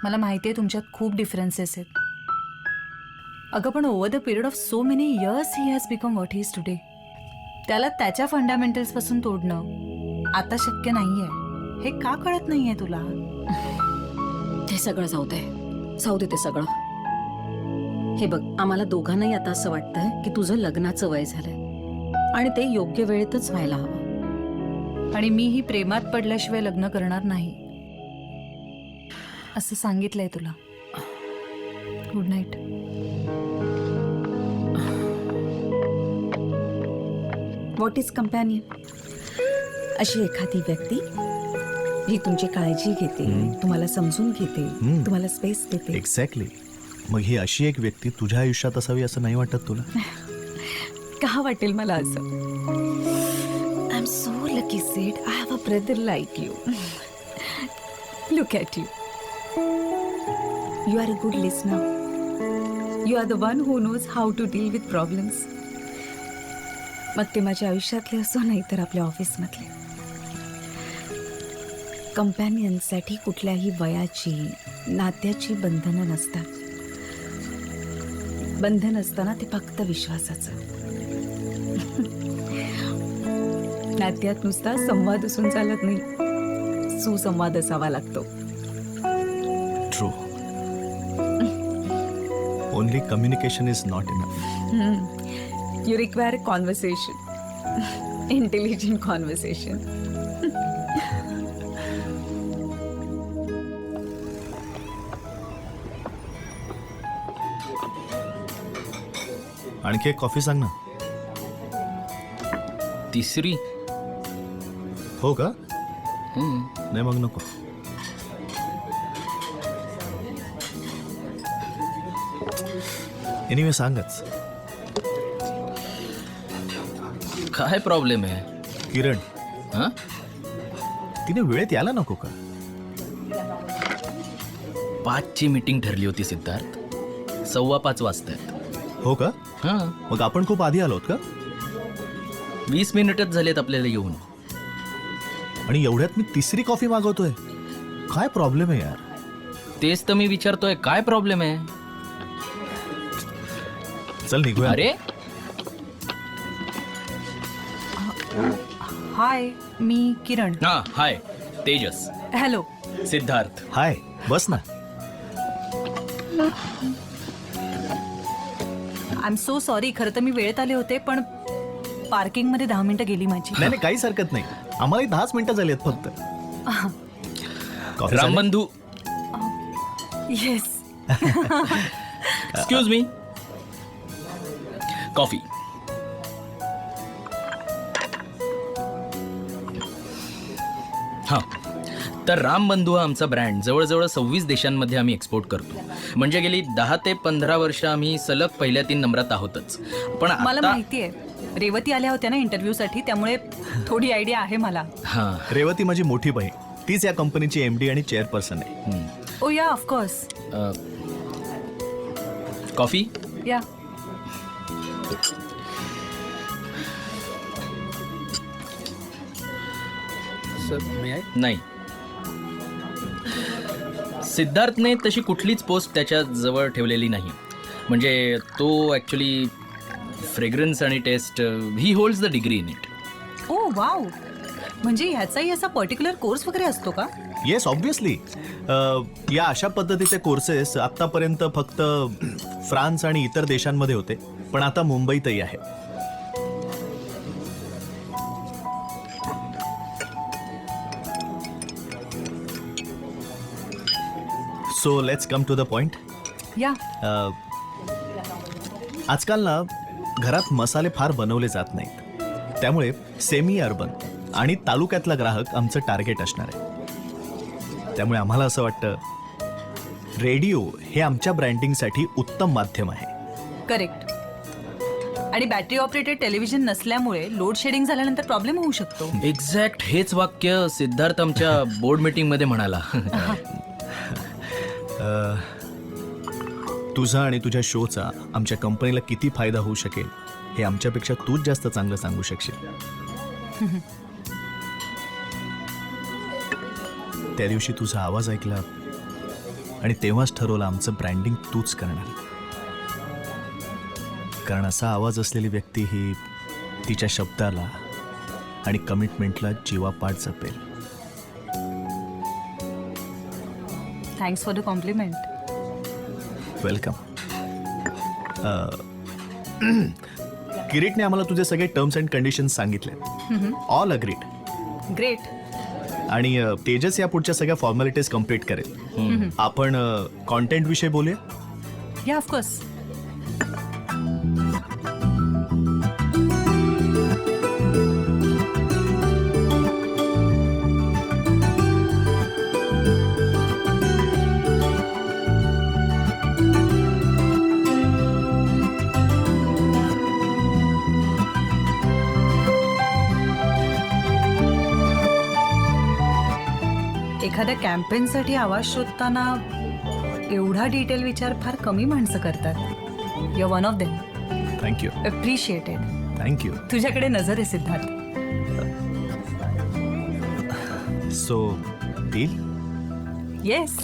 S1: मला माहिती आहे तुमच्यात खूप डिफरन्सेस आहेत. अगं पण over the period of so many years he has become what he is today. त्याला त्याच्या फंडामेंटल्स पासून तोडणं आता शक्य नाहीये. हे का कळत नाहीये तुला?
S7: ते सगळं जाऊ दे ते सगळं. हे बघ, आम्हाला दोघांनाही आता असं वाटतंय की तुझं लग्नाचं वय झालंय आणि ते योग्य वेळेतच व्हायला हवं.
S1: आणि मी ही प्रेमात पडल्याशिवाय लग्न करणार नाही असं सांगितलंय तुला. Good night.
S10: What is companion? अशी एखादी व्यक्ती जी तुमची काळजी घेते, तुम्हाला समजून घेते, तुम्हाला स्पेस देते.
S3: एक्झॅक्टली. मग ही अशी एक व्यक्ती तुझ्या आयुष्यात असावी असं नाही वाटत तुला?
S10: का वाटेल मला असं? I am so lucky said I have a brother like you. Look at you. You are a good listener. You are the one who knows how to deal with problems. मग ते माझ्या आयुष्यातले असो नाही तर आपल्या ऑफिसमधले. कंपॅनियनसाठी कुठल्याही वयाची, नात्याची बंधनं नसतात. बंधन असताना ते फक्त विश्वासाचं. नात्यात नुसता संवाद असून चालत नाही, सुसंवाद असावा लागतो.
S3: True. Only communication is not enough.
S10: You require conversation, intelligent conversation.
S3: आणखी एक कॉफी सांग ना.
S2: तिसरी.
S3: हो का? नाही मग नको. एनिवे सांगच.
S2: काय प्रॉब्लेम आहे?
S3: किरण,
S2: हा?
S3: तिने वेळेत यायला नको का?
S2: 5ची मीटिंग ठरली होती सिद्धार्थ. 5:15 वाजतायत.
S3: हो का?
S2: हा.
S3: मग आपण खूप आधी आलोत का?
S2: 20 मिनिटच झालेत आपल्याला येऊन.
S3: आणि एवढ्यात मी तिसरी कॉफी मागवतोय. काय प्रॉब्लेम आहे यार?
S2: तेच तर मी विचारतोय, काय प्रॉब्लेम आहे?
S3: चल निघूया.
S2: अरे
S1: हाय, मी किरण.
S2: हा, हाय तेजस.
S1: हॅलो
S2: सिद्धार्थ.
S3: हाय, बस ना.
S1: I am so sorry. खरं तर मी वेळेत आले होते, पण पार्किंग मध्ये 10 मिनिटं गेली माझी.
S3: नाही काहीच हरकत नाही. आम्हाला 10 मिनिटं झाली आहेत फक्त. कॉफी झाली?
S2: Rambandhu
S1: yes.
S2: Excuse me, coffee. हां, तर रामबंधू हा आमचा ब्रँड जवळजवळ 26 देशांमध्ये आम्ही एक्सपोर्ट करतो. म्हणजे गेली 10 ते 15 वर्ष आम्ही सलग पहिल्या 3 नंबरात आहोतच. पण
S1: मला
S2: आता
S1: माहिती आहे, रेवती आल्या होत्या ना इंटरव्ह्यू साठी, त्यामुळे थोडी आयडिया आहे मला.
S2: हां,
S3: रेवती माझी मोठी बहीण, तीच या कंपनीची MD आणि चेअरपर्सन आहे.
S1: ओ या ऑफकोर्स.
S2: कॉफी.
S1: या.
S2: नाही, सिद्धार्थने तशी कुठलीच पोस्ट त्याच्या जवळ ठेवलेली नाही. म्हणजे तो ॲक्च्युली फ्रेग्रन्स आणि taste, he holds the degree in it.
S1: Oh wow, म्हणजे ह्याचाही असा पर्टिक्युलर कोर्स वगैरे असतो का?
S3: Yes obviously. या अशा पद्धतीचे कोर्सेस आत्तापर्यंत फक्त फ्रान्स आणि इतर देशांमध्ये होते, पण आता मुंबईतही आहे. So let's come to the point.
S1: Yeah.
S3: आजकाल ना घरात मसाले फार बनवले जात नाहीत, त्यामुळे सेमी अर्बन आणि तालुक्यातला ग्राहक आमचं टार्गेट असणार आहे. त्यामुळे आम्हाला असं वाटतं रेडिओ हे आमच्या ब्रँडिंगसाठी उत्तम माध्यम आहे.
S1: करेक्ट. आणि बॅटरी ऑपरेटेड टेलिव्हिजन नसल्यामुळे लोड शेडिंग झाल्यानंतर प्रॉब्लेम होऊ शकतो.
S2: एक्झॅक्ट हेच वाक्य सिद्धार्थ आमच्या बोर्ड मीटिंग मध्ये म्हणाला.
S3: तुझा आणि तुझ्या शोचा आमच्या कंपनीला किती फायदा होऊ शकेल हे आमच्यापेक्षा तूच जास्त चांगलं सांगू शकशील. त्या दिवशी तुझा आवाज ऐकला आणि तेव्हाच ठरवलं आमचं ब्रँडिंग तूच करणार. कारण असा आवाज असलेली व्यक्ती ही तिच्या शब्दाला आणि कमिटमेंटला जीवापाड जपेल.
S1: Thanks for the compliment.
S3: Welcome. किरीटने आम्हाला तुझे सगळे टर्म्स अँड कंडिशन्स सांगितले. All agreed.
S1: ग्रेट.
S3: आणि तेजस या पुढच्या सगळ्या फॉर्मॅलिटीज कम्प्लीट करेल. आपण कॉन्टेंट विषयी बोलूया.
S1: या ऑफकोर्स. एखाद्या कॅम्पेनसाठी आवाज शोधताना एवढा डिटेल विचार फार कमी माणसं करतात. You one of them.
S3: Thank you.
S1: Appreciated.
S3: Thank you.
S1: तुझ्याकडे नजर आहे Siddharth.
S3: So deal.
S1: Yes.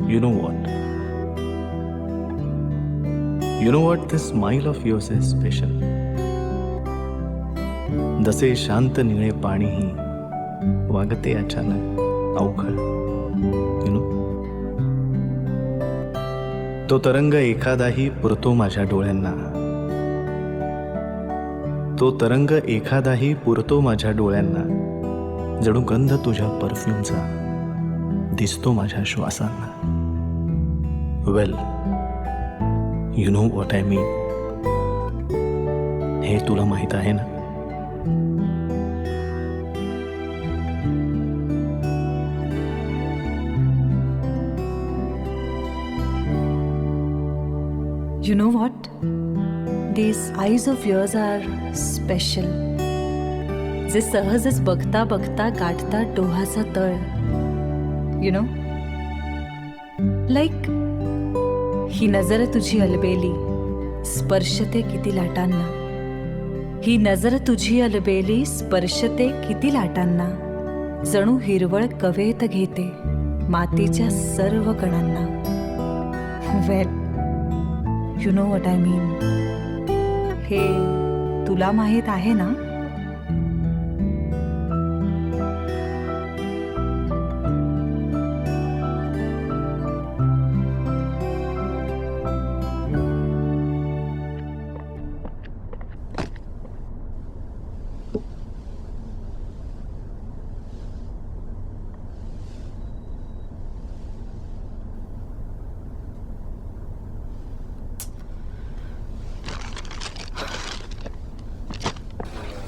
S3: You know what? You know what? This smile of yours is special. जसे शांत निळे पाणीही वागते अचानक अवखळ. You know? तो तरंग एखादाही पुरतो माझ्या डोळ्यांना. तो तरंग एखादाही पुरतो माझ्या डोळ्यांना. जणू गंध तुझ्या परफ्यूमचा दिसतो माझ्या श्वासांना. Well, you know what I mean. हे तुला माहित आहे ना.
S1: You know what? These eyes of yours are special.
S7: जे सहजच बघता बघता गाठतात डोहाचा तळ. यु नो, लाईक ही नजर तुझी अलबेली स्पर्शते किती लाटांना. ही नजर तुझी अलबेली स्पर्शते किती लाटांना. जणू हिरवळ कवेत घेते मातीच्या सर्व कणांना. Well, you know what I mean. हे तुला माहीत आहे ना?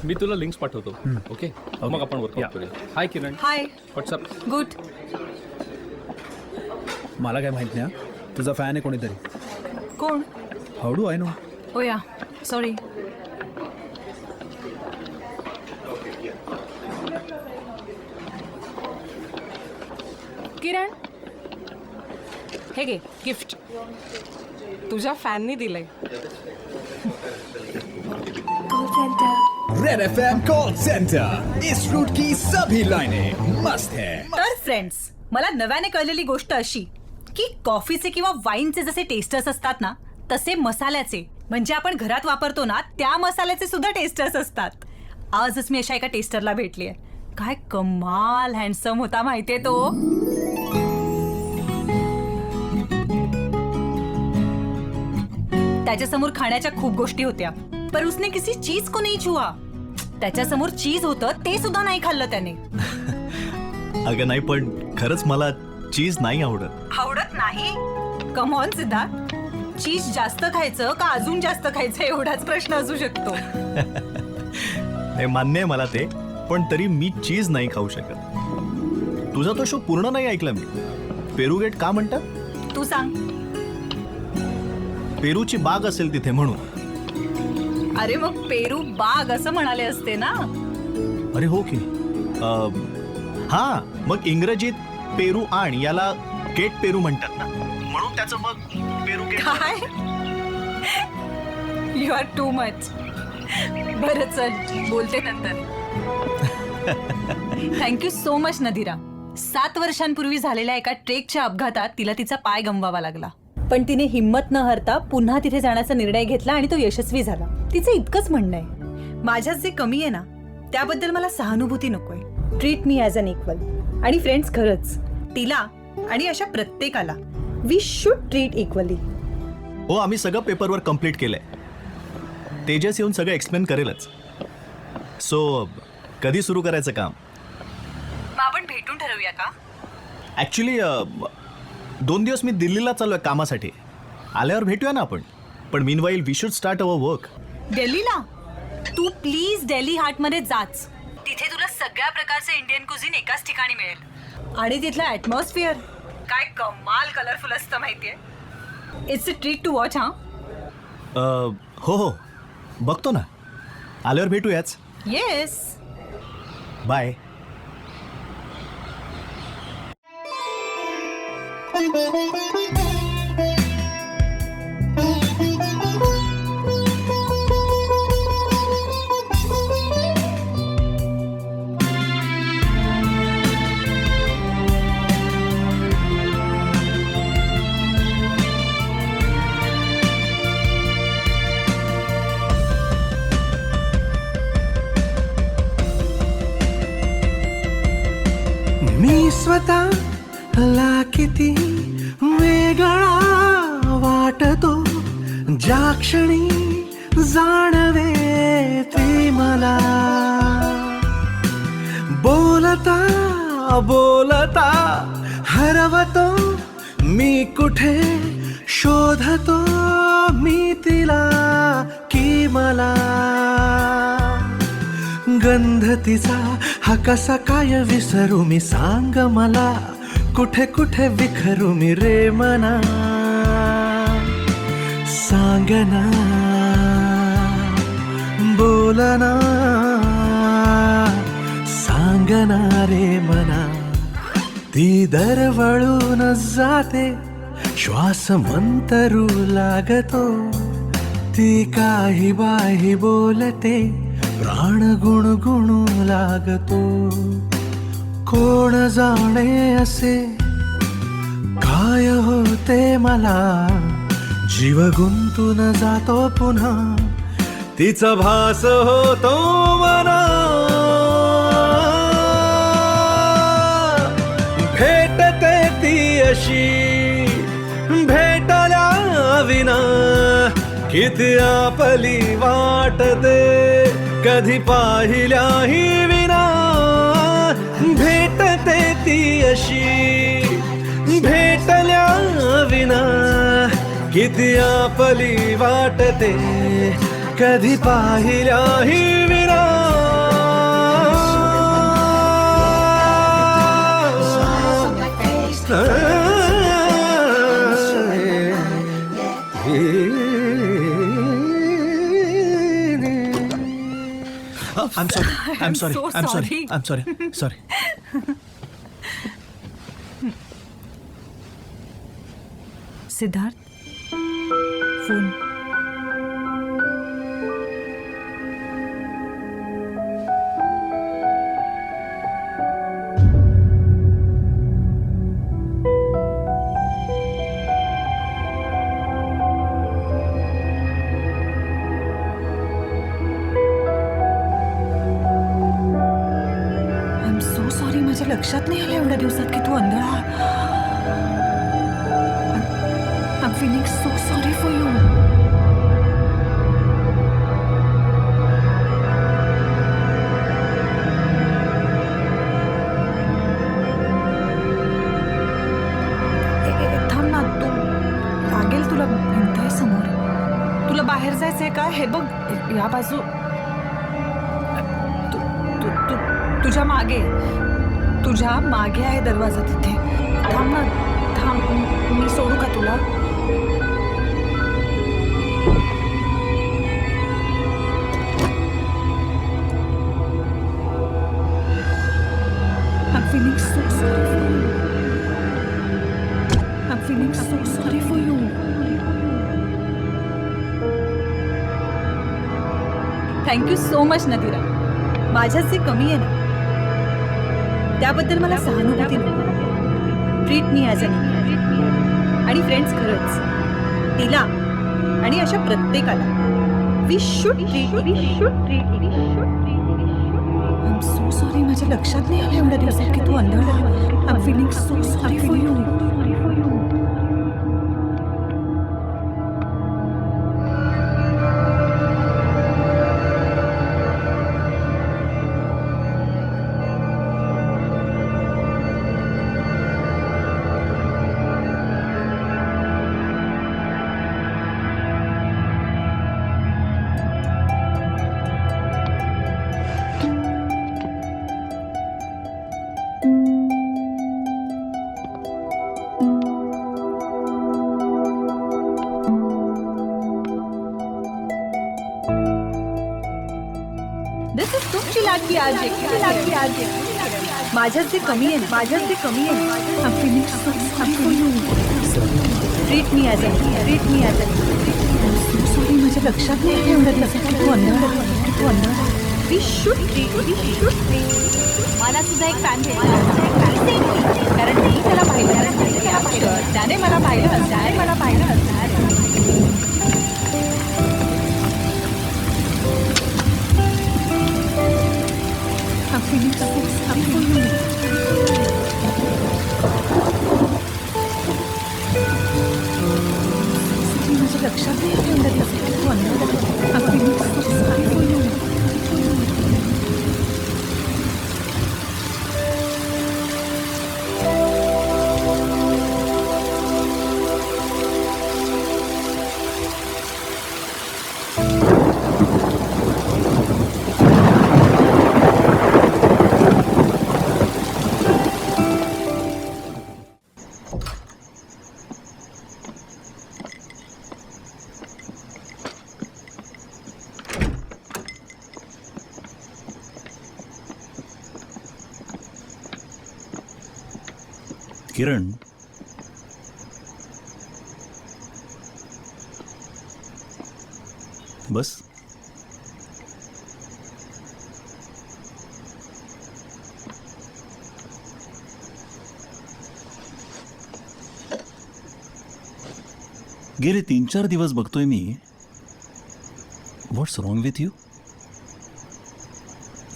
S15: मी तुला लिंक्स पाठवतो. ओके, मग आपण वर्कआउट करूया. Hi Kiran.
S1: Hi.
S15: What's up.
S1: Good.
S9: मला काय माहित नाही. तुझा फॅन आहे कोणीतरी.
S1: कोण?
S9: How do I know?
S1: Oh yeah, sorry.
S10: Kiran, हे घे गिफ्ट. तुझ्या फॅननी दिलंय.
S9: Red FM call centre. इस रूट की सभी लाइनें मस्त है.
S1: तर फ्रेंड्स, मला नव्याने कळलेली गोष्ट अशी की कॉफीचे किंवा वाईनचे जसे टेस्टर्स असतात ना, तसे मसाल्याचे म्हणजे आपण घरात वापरतो ना त्या मसाल्याचे सुद्धा टेस्टर्स असतात. आजच मी अशा एका टेस्टरला भेटली आहे. काय कमाल हँडसम होता माहितीये तो. त्याच्यासमोर खाण्याच्या खूप गोष्टी होत्या, पर उसने किसी चीज को नहीं छुआ. त्याच्यासमोर चीज होतं ते सुद्धा नाही खाल्लं त्याने.
S3: अगं नाही, पण खरंच मला चीज नाही आवडत.
S1: आवडत नाही? कम ऑन सिद्धार्थ, चीज जास्त खायचं का अजून जास्त खायचं एवढाच प्रश्न असू शकतो.
S3: हे मान्य आहे मला ते, पण तरी मी चीज नाही खाऊ शकत. तुझा तो शो पूर्ण नाही ऐकला मी. पेरू गेट का म्हणतात?
S1: तू सांग.
S3: पेरूची बाग असेल तिथे म्हणून.
S1: अरे मग पेरू बाग असं म्हणाले असते ना.
S3: अरे हो की. हा, मग इंग्रजीत पेरू आण याला गेट पेरू म्हणतात ना, म्हणून त्याचं मग पेरू गेट.
S1: काय? You are too much. बरं चल, बोलते नंतर. Thank you so much नदिरा. 7 वर्षांपूर्वी झालेल्या एका ट्रेकच्या अपघातात तिला तिचा पाय गमवावा लागला, पण तिने हिंमत न हरता पुन्हा तिथे जाण्याचा निर्णय घेतला आणि तो यशस्वी झाला. तिचं इतकंच म्हणणं आहे, माझ्यात जे कमी आहे ना त्याबद्दल मला सहानुभूती नकोय. Treat me as an equal. आणि फ्रेंड्स, खरंच तिला आणि अशा प्रत्येकाला वी शुड ट्रीट इक्वली.
S3: हो, आम्ही सगळं पेपरवर कम्प्लीट केलंय. तेजस येऊन सगळं एक्सप्लेन करेलच. सो कधी सुरू करायचं काम?
S1: आपण भेटून ठरवूया का?
S3: ॲक्च्युली 2 दिवस मी दिल्लीला चाललोय कामासाठी. आल्यावर भेटूया ना आपण. पण meanwhile we should start our work.
S1: दिल्लीला? तू प्लीज दिल्ली हार्टमध्ये जाच. तिथे तुला सगळ्या प्रकारचे इंडियन कुझिन एकाच ठिकाणी मिळेल. आणि तिथलं ॲटमॉस्फिअर काय कमाल कलरफुल असतं माहितीये. It's a treat to watch. हा,
S3: हो हो, बघतो ना. आल्यावर भेटूयाच.
S1: येस.
S3: बाय.
S13: मी स्वतःला किती वेगळा वाटतो ज्या क्षणी जाणवे ती मला. बोलता बोलता हरवतो मी कुठे शोधतो मी तिला की मला. गंध तिचा हा कसा काय विसरू मी, सांग मला कुठे कुठे विखरू मी रे मना. सांगना बोलना रिंगणारे मना ती दरवळून जाते, श्वास मंतरू लागतो, ती काही बाही बोलते, प्राण गुणगुणू लागतो. कोण जाणे असे काय होते मला, जीव गुंतून जातो पुन्हा, तिचा भास होतो मना. भेटते ती अशी भेटल्या विना, किती आपली वाटते कधी पाहिल्याही विना. भेटते ती अशी भेटल्या विना, किती आपली वाटते कधी पाहिल्याही विना.
S3: I'm sorry.
S1: Siddharth, phone. Sorry, माझ्या लक्षात नाही आलं एवढ्या दिवसात की तू अंधळा. I'm feeling so sorry for you. थांब ना, तू लागेल तुला, भिंत आहे समोर. तुला बाहेर जायचंय का? हे बघ, या बाजू. तुझ्या मागे आहे दरवाजा तिथे. थांब ना, थांब, मी सोडू का तुला? I'm feeling so sorry for you. Thank you so much Nadira. माझ्यात जे कमी आहे ना, त्याबद्दल मला सहानुभूती नको. ट्रीट मी ॲज अन आणि फ्रेंड्स, खरंच तिला आणि अशा प्रत्येकाला we should treat. I am so sorry, माझ्या लक्षात नाही आलं एवढ्या दिवसात की तू अंधळा. I am feeling so sorry for you. तुमची लाडकी आजी. माझ्यात जे कमी आहे ना, treat me as an. Sorry, माझ्या लक्षात नाही एवढ्या दिवसात की तू अंधळा. We should treat. मला सुद्धा एक फॅन कारण मी त्याला पाहिलं, त्याने मला पाहिलं. I'm feeling so sorry for you. माझ्या लक्षात नाही एवढ्या दिवसात तू अंधळा. I'm feeling so sorry for you.
S6: किरण, बस. गेले 3-4 दिवस बघतोय मी. व्हॉट्स रॉंग विथ यू?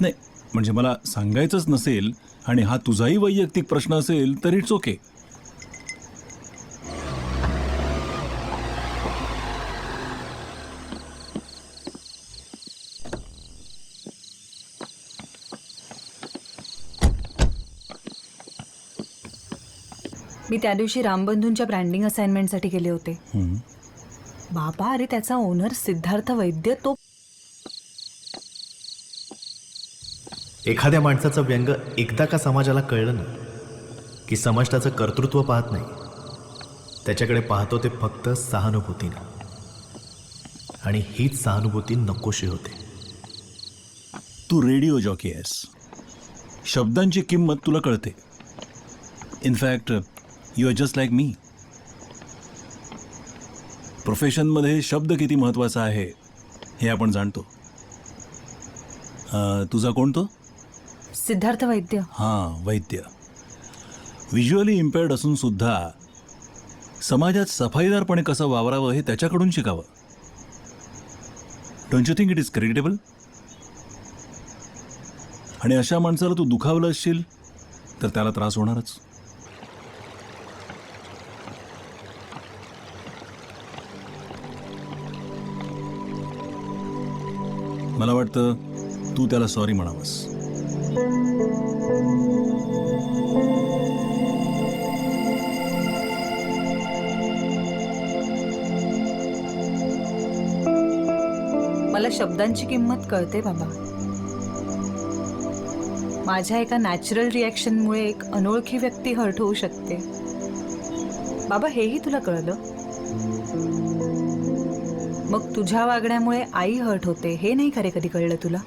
S6: नाही, म्हणजे मला सांगायचंच नसेल आणि हा तुझाही वैयक्तिक प्रश्न असेल तर इट्स ओके.
S1: मी त्या दिवशी रामबंधूंच्या ब्रँडिंग असाइनमेंटसाठी गेले होते. बाबा, अरे त्याचा ओनर सिद्धार्थ वैद्य, तो
S3: एखाद्या माणसाचं व्यंग एकदा का समाजाला कळलं ना की समाज त्याचं कर्तृत्व पाहत नाही, त्याच्याकडे पाहतो ते फक्त सहानुभूतीनं. आणि हीच सहानुभूती नकोशी होते.
S6: तू रेडिओ जॉकी आहेस, शब्दांची किंमत तुला कळते. In fact you are just like me. प्रोफेशनमध्ये शब्द किती महत्त्वाचा आहे हे आपण जाणतो. तुझा कोण तो?
S1: सिद्धार्थ वैद्य.
S6: हां, वैद्य. व्हिज्युअली इम्पेअर्ड असून सुद्धा समाजात सफाईदारपणे कसं वावरावं हे त्याच्याकडून शिकावं. Don't you think it is creditable? आणि अशा माणसाला तू दुखावलं असशील तर त्याला त्रास होणारच. मला वाटतं तू त्याला सॉरी म्हणावंस.
S1: मला शब्दांची किंमत कळते बाबा. माझ्या एका नॅचरल रिॲक्शनमुळे एक अनोळखी व्यक्ती हर्ट होऊ शकते. बाबा, हेही तुला कळलं? मग तुझ्या वागण्यामुळे आई हर्ट होते हे नाही खरे कधी कळलं तुला?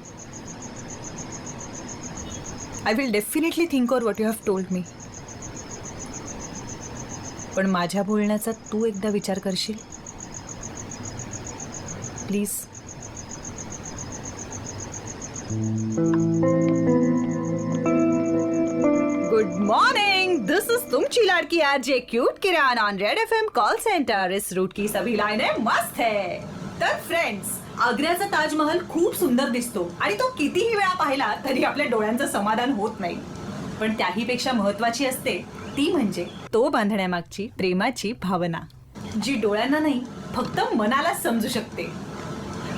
S1: I will definitely think over what you have told me. पण माझ्या बोलण्याचा तू एकदा विचार करशील please? Good morning, this is तुमची लाडकी RJ cute Kiran on Red FM call centre. इस रूट की सभी लाइनें मस्त है. तर फ्रेंड्स, आग्र्याचा ताजमहल खूप सुंदर दिसतो आणि तो कितीही वेळा पाहिला तरी आपल्या डोळ्यांचं समाधान होत नाही. पण त्याही पेक्षा महत्वाची असते ती म्हणजे तो बांधण्यामागची प्रेमाची भावना, जी डोळ्यांना नाही फक्त मनाला समजू शकते.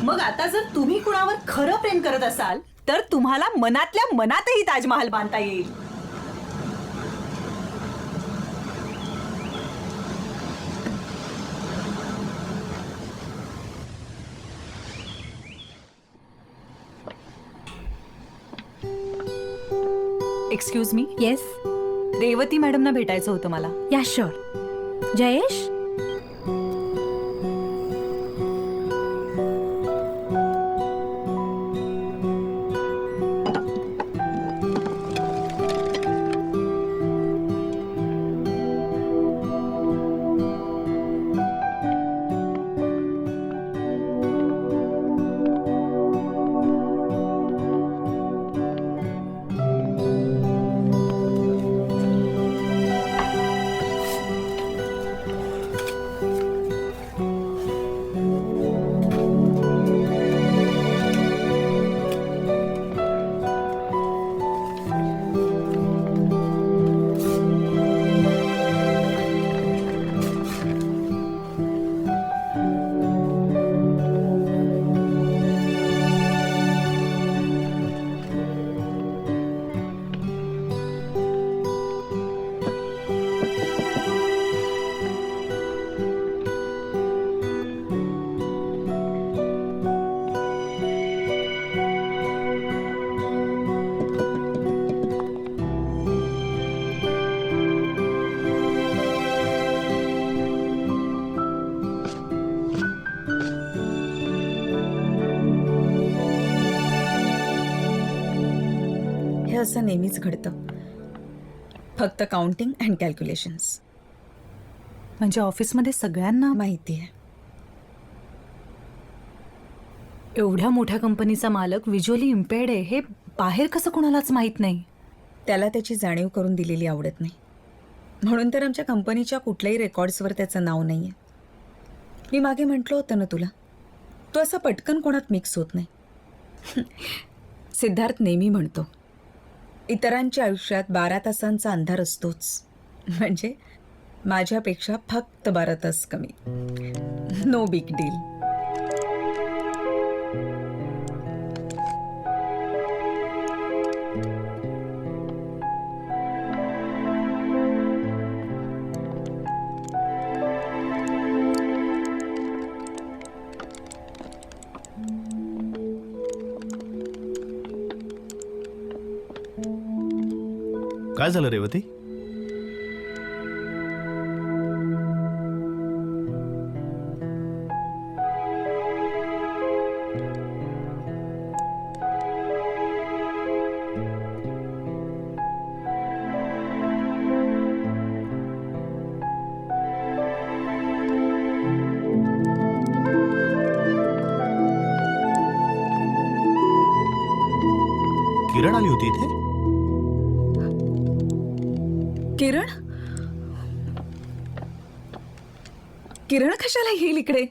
S1: मग आता जर तुम्ही कुणावर खरं प्रेम करत असाल तर तुम्हाला मनातल्या मनातही ताजमहाल बांधता येईल. Excuse me.
S12: येस.
S1: रेवती मॅडमना भेटायचं होतं मला.
S12: या शुअर. जयेश,
S10: हे असं नेहमीच घडतं. फक्त काउंटिंग अँड कॅल्क्युलेशन्स.
S1: म्हणजे ऑफिसमध्ये सगळ्यांना
S10: माहिती आहे.
S1: एवढ्या मोठ्या कंपनीचा मालक व्हिज्युअली इम्पेअर्ड आहे हे बाहेर कसं कोणालाच माहीत नाही.
S10: त्याला त्याची जाणीव करून दिलेली आवडत नाही. म्हणून तर आमच्या कंपनीच्या कुठल्याही रेकॉर्ड्सवर त्याचं नाव नाही आहे. मी मागे म्हटलं होतं ना तुला, तो असा पटकन कोणात मिक्स होत नाही. सिद्धार्थ नेहमी म्हणतो इतरांच्या आयुष्यात 12 तासांचा अंधार असतोच, म्हणजे माझ्यापेक्षा फक्त 12 तास कमी. No big deal.
S3: काय झालं रेवती? किरण आली होती इथे?
S10: किरण? किरण कशाला येईल इकडे?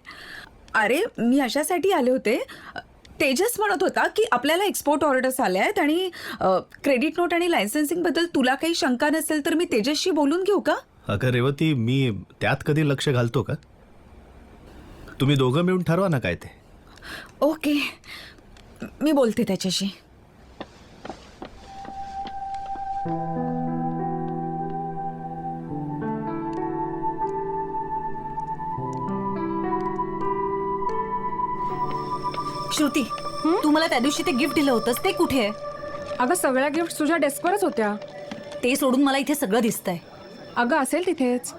S10: अरे मी अशासाठी आले होते, तेजस म्हणत होता की आपल्याला एक्सपोर्ट ऑर्डर्स आल्या आहेत आणि क्रेडिट नोट आणि लायसन्सिंगबद्दल तुला काही शंका नसेल तर मी तेजसशी बोलून घेऊ का?
S3: अगं रेवती, मी त्यात कधी लक्ष घालतो का? तुम्ही दोघं मिळून ठरवा ना काय ते.
S10: ओके, मी बोलते त्याच्याशी.
S1: श्रुती, तू मला त्या दिवशी ते गिफ्ट दिलं होतंस ते कुठे आहे?
S12: अगं सगळ्या गिफ्ट तुझ्या डेस्कवरच होत्या.
S1: ते सोडून मला इथे सगळं दिसतंय.
S12: अगं असेल तिथेच.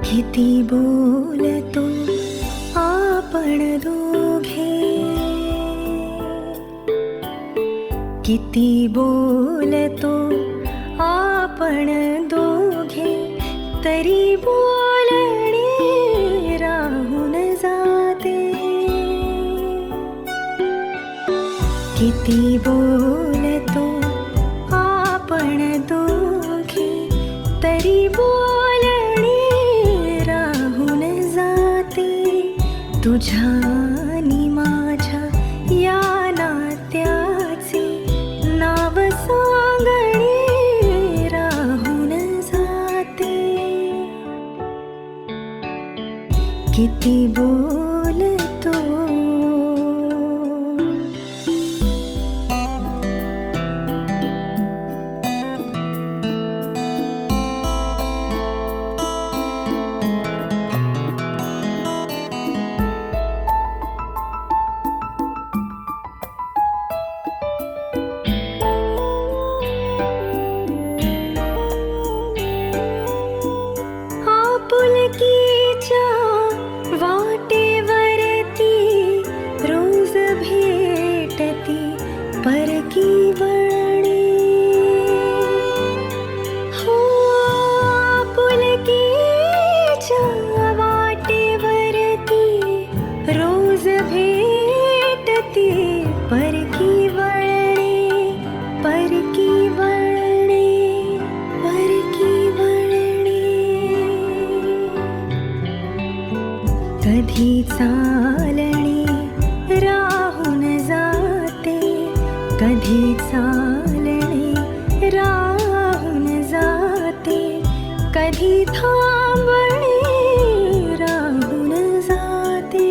S16: किती बोलतो आपण दोघे, किती बोलतो आपण दोघे, तरी बोलणे राहून जाते. किती बोलतो आपण दोघे, तरी तुझ्या आणि माझ्या या नात्याचे नाव सांगणे राहून जाते. किती बोलतो आपुलकीच्या वाटेवरती कधी चालणे राहून जाते, कधी चालणे राहून जाते, कधी थांबणे राहून जाते.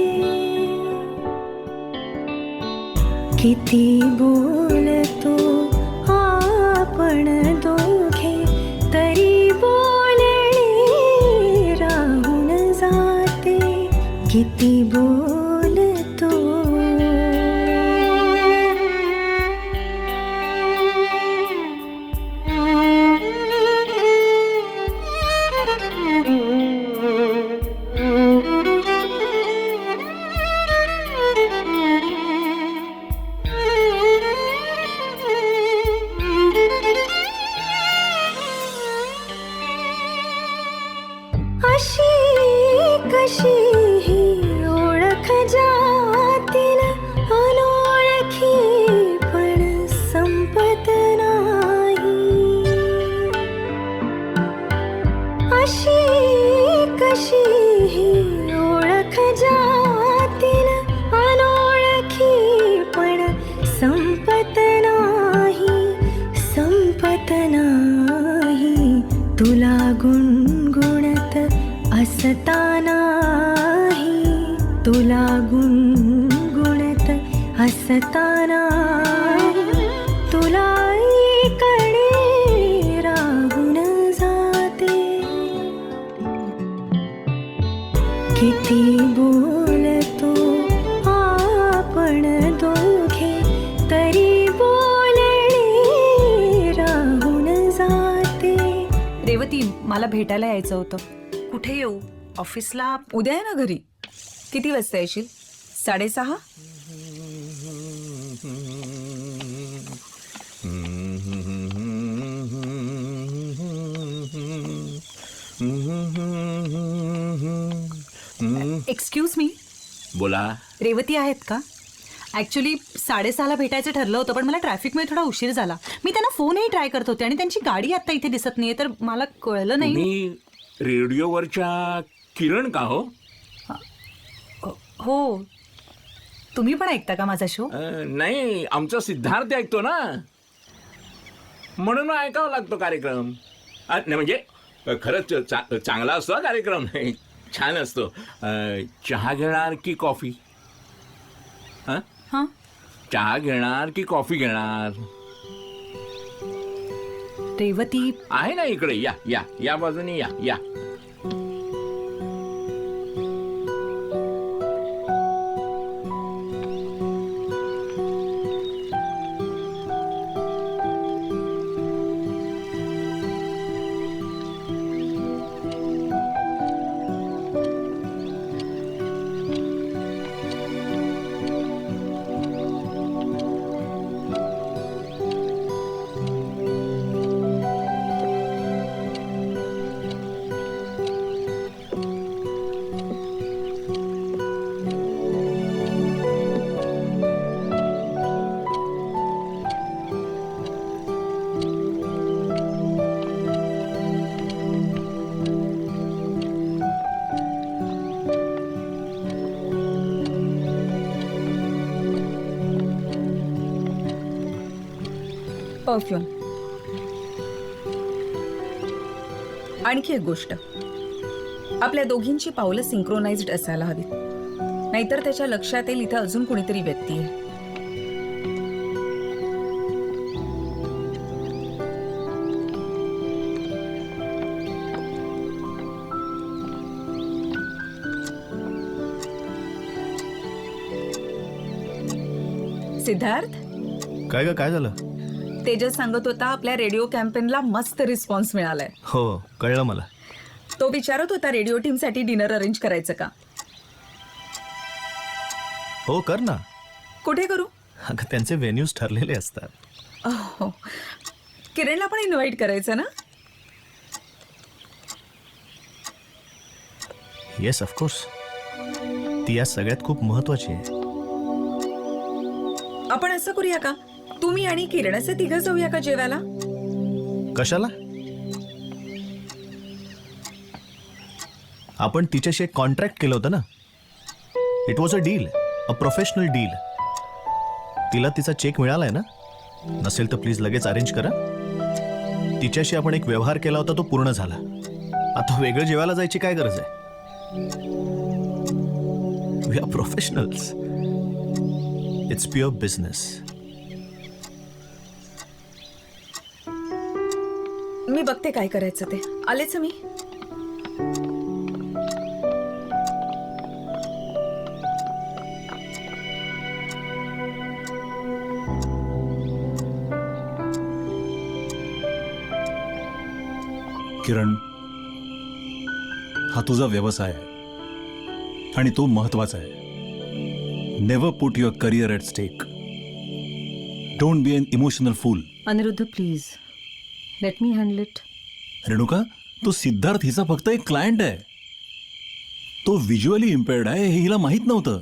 S16: किती बोलतो आपण दोघे, तरी बोलणे राहून जाते. किती बोलतो. अशी कशी ही ओळख जातील, अनोळखी पण संपत नाही. अशी कशी ही ओळख जातील, अनोळखी पण संपत नाही, संपत नाही. तुला गुणगुणत असतानाही, तुला गुणगुणत असतानाही, तुला इकडे राहून जाते. किती बोलतो आपण दोघे, तरी बोलणे राहून जाते.
S1: रेवती, मला भेटायला यायचं होतं. कुठे येऊ? ऑफिसला?
S10: उद्या आहे ना घरी. किती वाजता येशील? 6:30?
S1: एक्सक्यूज मी,
S4: बोला.
S1: रेवती आहेत का? ॲक्च्युली 6:30ला भेटायचं ठरलं होतं, पण मला ट्रॅफिकमुळे थोडा उशीर झाला. मी त्यांना फोनही ट्राय करत होते आणि त्यांची गाडी आता इथे दिसत नाहीये, तर मला कळलं नाही.
S4: मी रेडिओवरच्या किरण का हो?
S1: हो, तुम्ही पण ऐकता का माझा शो?
S4: नाही, आमचा सिद्धार्थ ऐकतो ना, म्हणून ऐकावा लागतो कार्यक्रम. नाही म्हणजे खरंच चांगला असतो हा कार्यक्रम, छान असतो. चहा घेणार की कॉफी?
S1: हां,
S4: चहा घेणार की कॉफी घेणार?
S1: रेवती
S4: आहे ना इकडे, या या या बाजूने या या.
S10: परफ्यूम. आणखी एक गोष्ट, आपल्या दोघींची पावलं सिंक्रोनाइज्ड असायला हवीत, नाहीतर त्याच्या लक्षात येईल इथं अजून कोणीतरी व्यक्ती आहे. सिद्धार्थ,
S3: काय ग, काय झालं?
S10: तेजस सांगत होता आपल्या रेडिओ कॅम्पेनला मस्त रिस्पॉन्स मिळालाय.
S3: हो, कळलं मला.
S10: तो विचारत होता रेडिओ टीमसाठी डिनर अरेंज करायचं का.
S3: हो, कर ना.
S10: कुठे करू?
S3: अगं, त्यांचे व्हेन्यूज ठरलेले असतात.
S10: हो, किरणला पण इन्व्हाइट करायचं ना.
S3: Yes, of course. ती या सगळ्यात खूप महत्वाची आहे.
S10: आपण असं करूया का, तुम्ही आणि किरणाचे तिघं जाऊया का जेवायला?
S3: कशाला? आपण तिच्याशी एक कॉन्ट्रॅक्ट केलं होतं ना. It was a deal, a professional deal. तिला तिचा चेक मिळालाय ना? नसेल तर प्लीज लगेच अरेंज करा. तिच्याशी आपण एक व्यवहार केला होता, तो पूर्ण झाला. आता वेगळं जेवायला जायची काय गरज आहे? We are professionals. It's pure business.
S10: मी बघते काय करायचं ते. आलेच मी.
S6: किरण, हा तुझा व्यवसाय आहे आणि तो महत्वाचा आहे. Never put your career at stake. Don't be an emotional fool.
S7: Aniruddha please let me handle it.
S6: Renuka, तो सिद्धार्थ हिचा फक्त एक क्लायंट आहे. तो व्हिज्युअली इम्पेअर्ड आहे हे हिला माहीत नव्हतं.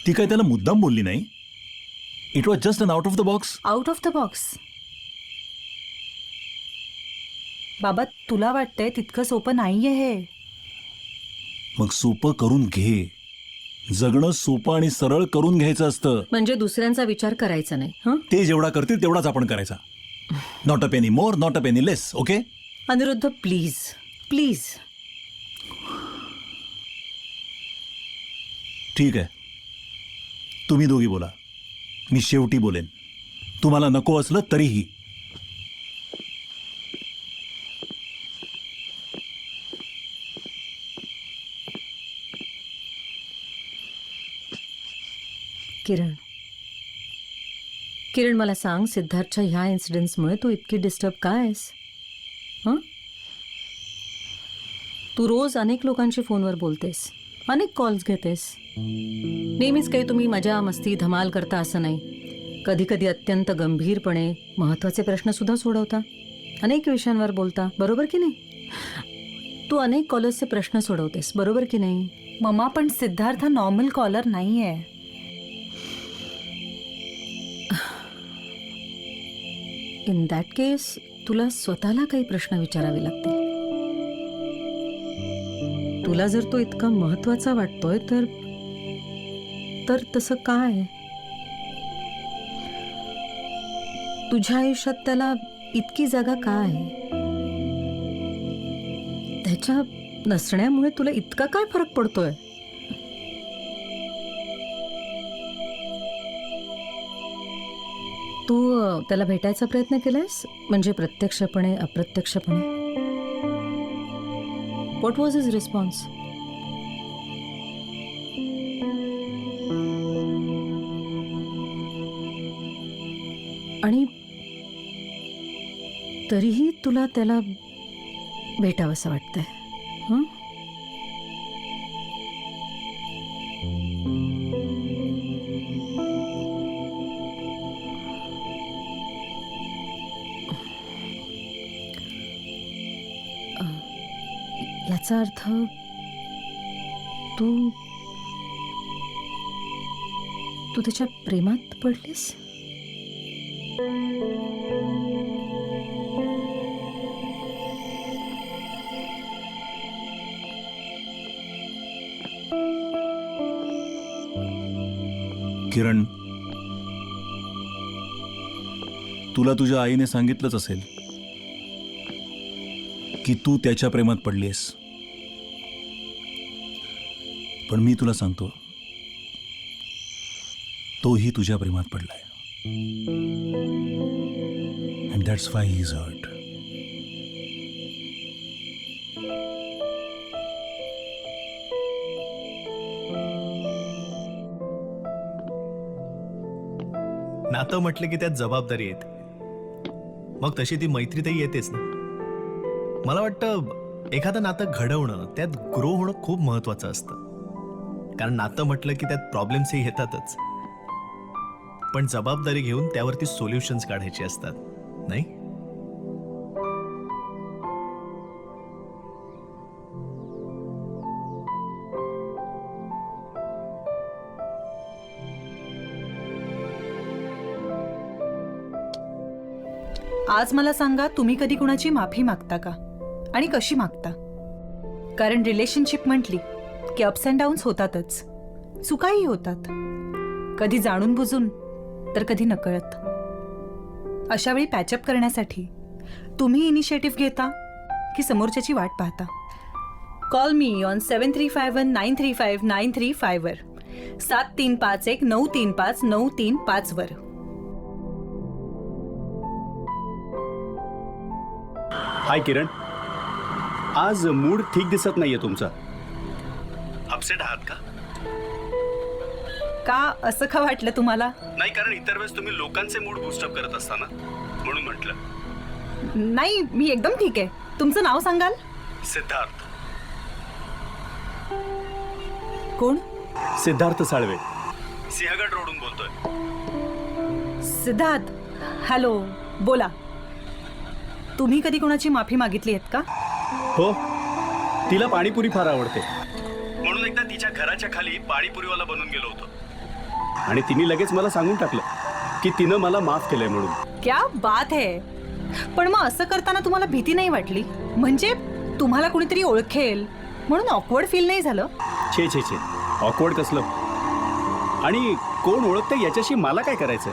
S6: ती काय त्याला मुद्दाम बोलली नाही. It was just an out of the box.
S1: Out of the box. बाबा, तुला वाटतंय तितकं सोपं नाहीये हे.
S6: मग सोपं करून घे. जगणं सोपं आणि सरळ करून घ्यायचं असतं.
S7: म्हणजे दुसऱ्यांचा विचार करायचा नाही. हं?
S6: ते जेवढा करतील तेवढाच आपण करायचा. Not a penny more, not a penny less. Okay?
S7: Aniruddha please please.
S6: ठीक आहे, तुम्ही दोघी बोला. मी शेवटी बोलेन. तुम्हाला नको असलं तरीही.
S7: किरण, किरण मला सांग, सिद्धार्थच्या ह्या इन्सिडेंट्समुळे तू इतकी डिस्टर्ब काय आहेस? हं? तू रोज अनेक लोकांशी फोनवर बोलतेस, अनेक कॉल्स घेतेस. नेहमीच काही तुम्ही मजा मस्ती धमाल करता असं नाही. कधी कधी अत्यंत गंभीरपणे महत्त्वाचे प्रश्न सुद्धा सोडवता. अनेक विषयांवर बोलता, बरोबर की नाही? तू अनेक कॉलर्सचे प्रश्न सोडवतेस, बरोबर की नाही?
S1: मम्मा, पण सिद्धार्थ हा नॉर्मल कॉलर नाहीये.
S7: इन दॅट केस तुला स्वतःला काही प्रश्न विचारावे लागतील. तुला जर तो इतका महत्वाचा वाटतोय तर तसं काय? तुझ्या आयुष्यात त्याला इतकी जागा काय? त्याच्या नसण्यामुळे तुला इतका काय फरक पडतोय? तू त्याला भेटायचा प्रयत्न केलायस? म्हणजे प्रत्यक्षपणे अप्रत्यक्षपणे? What was his response? आणि तरीही तुला त्याला भेटावंसं वाटतंय? हं? याचा अर्थ तू त्याच्या प्रेमात पडलीस?
S6: किरण, तुला तुझ्या आईने सांगितलंच असेल की तू त्याच्या प्रेमात पडलीस. पण मी तुला सांगतो, तोही तुझ्या प्रेमात पडलाय. And that's why he is hurt.
S3: नातं म्हटलं की त्यात जबाबदारी येते. मग तशी ती मैत्रीतही येतेच ना. मला वाटतं एखादं नातं घडवणं, त्यात ग्रो होणं खूप महत्वाचं असतं. कारण नातं म्हटलं की त्यात प्रॉब्लेम्सही येतातच, पण जबाबदारी घेऊन त्यावरती सोल्युशन्स काढायचे असतात, नाही?
S1: आज मला सांगा, तुम्ही कधी कुणाची माफी मागता का? आणि कशी मागता? कारण रिलेशनशिप म्हटली की अप्स अँड डाऊन्स होतातच. चुकाही होतात, कधी जाणून बुजून तर कधी नकळत. अशा वेळी पॅचअप करण्यासाठी तुम्ही इनिशिएटिव्ह घेता की समोरच्याची वाट पाहता? कॉल मी ऑन 7351935935 वर, 7351935935 वर.
S5: हाय किरण, आज मूड ठीक दिसत नाहीये तुमचा. अपसेट आहात का?
S1: का असं का वाटलं तुम्हाला?
S5: नाही, कारण इतर वेळेस तुम्ही लोकांचे मूड बूस्टअप करत असता ना, म्हणून म्हटलं.
S1: नाही, मी एकदम ठीक आहे. तुमचं नाव सांगाल?
S5: सिद्धार्थ.
S1: कोण?
S5: सिद्धार्थ साळवे, सिंहगड रोडून बोलतोय.
S1: सिद्धार्थ, हॅलो, बोला. तुम्ही कधी कोणाची माफी मागितली आहेत का?
S5: हो, तिला पाणीपुरी फार आवडते, म्हणून एकदा तिच्या घराच्या खाली पाणीपुरीवाला बनून गेलो होतो आणि तिने लगेच मला सांगून टाकलं की तिनं मला माफ केलंय म्हणून.
S1: क्या बात है. पण मग असं करताना तुम्हाला भीती नाही वाटली? म्हणजे तुम्हाला कोणीतरी ओळखेल म्हणून ऑकवर्ड फील नाही झालं?
S5: छे छे छे, ऑकवर्ड कसलं? आणि कोण ओळखतं याच्याशी मला काय करायचं?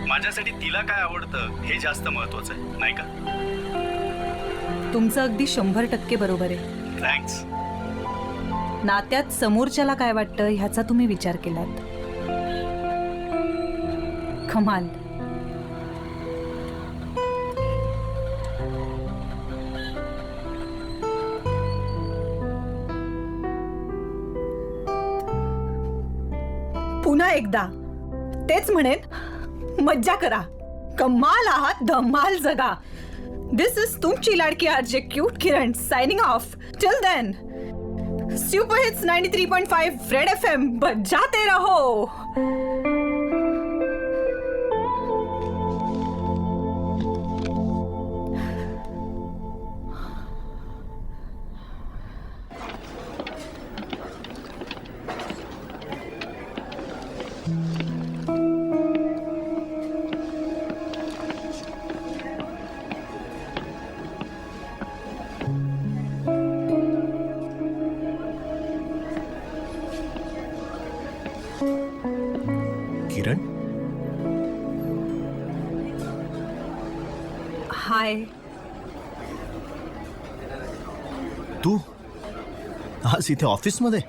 S5: माझ्यासाठी तिला काय आवडतं हे जास्त महत्वाचं आहे, नाही का?
S1: तुमचं अगदी 100% बरोबर आहे.
S5: थँक्स.
S1: नात्यात समोरच्याला काय वाटतं ह्याचा तुम्ही विचार केलात. कमाल. पुन्हा एकदा तेच म्हणेन, मज्जा करा, कमाल आहात, धमाल जगा. दिस इज तुमची लाडकी RJ cute Kiran signing off. Till then, super hits 93.5 red FM, बजाते रहो.
S3: किरण,
S1: हाय.
S3: तू आज इथे ऑफिसमध्ये?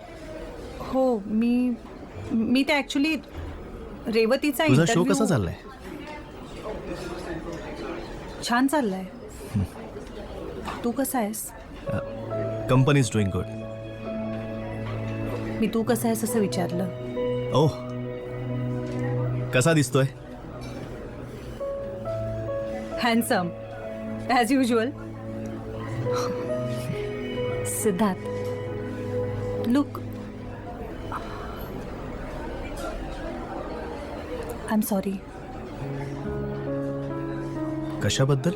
S1: हो, मी ते ऍक्च्युली रेवतीचा
S3: तुझा शो
S1: इंटरव्ह्यू.
S3: कसा चाललाय?
S1: छान चाललाय. तू कसा आहेस?
S3: Company is doing good.
S1: मी तू कसा आहेस असं विचारलं.
S3: ओह, कसा दिसतोय?
S1: Handsome as usual. Siddharth, look, I am sorry.
S3: कशाबद्दल?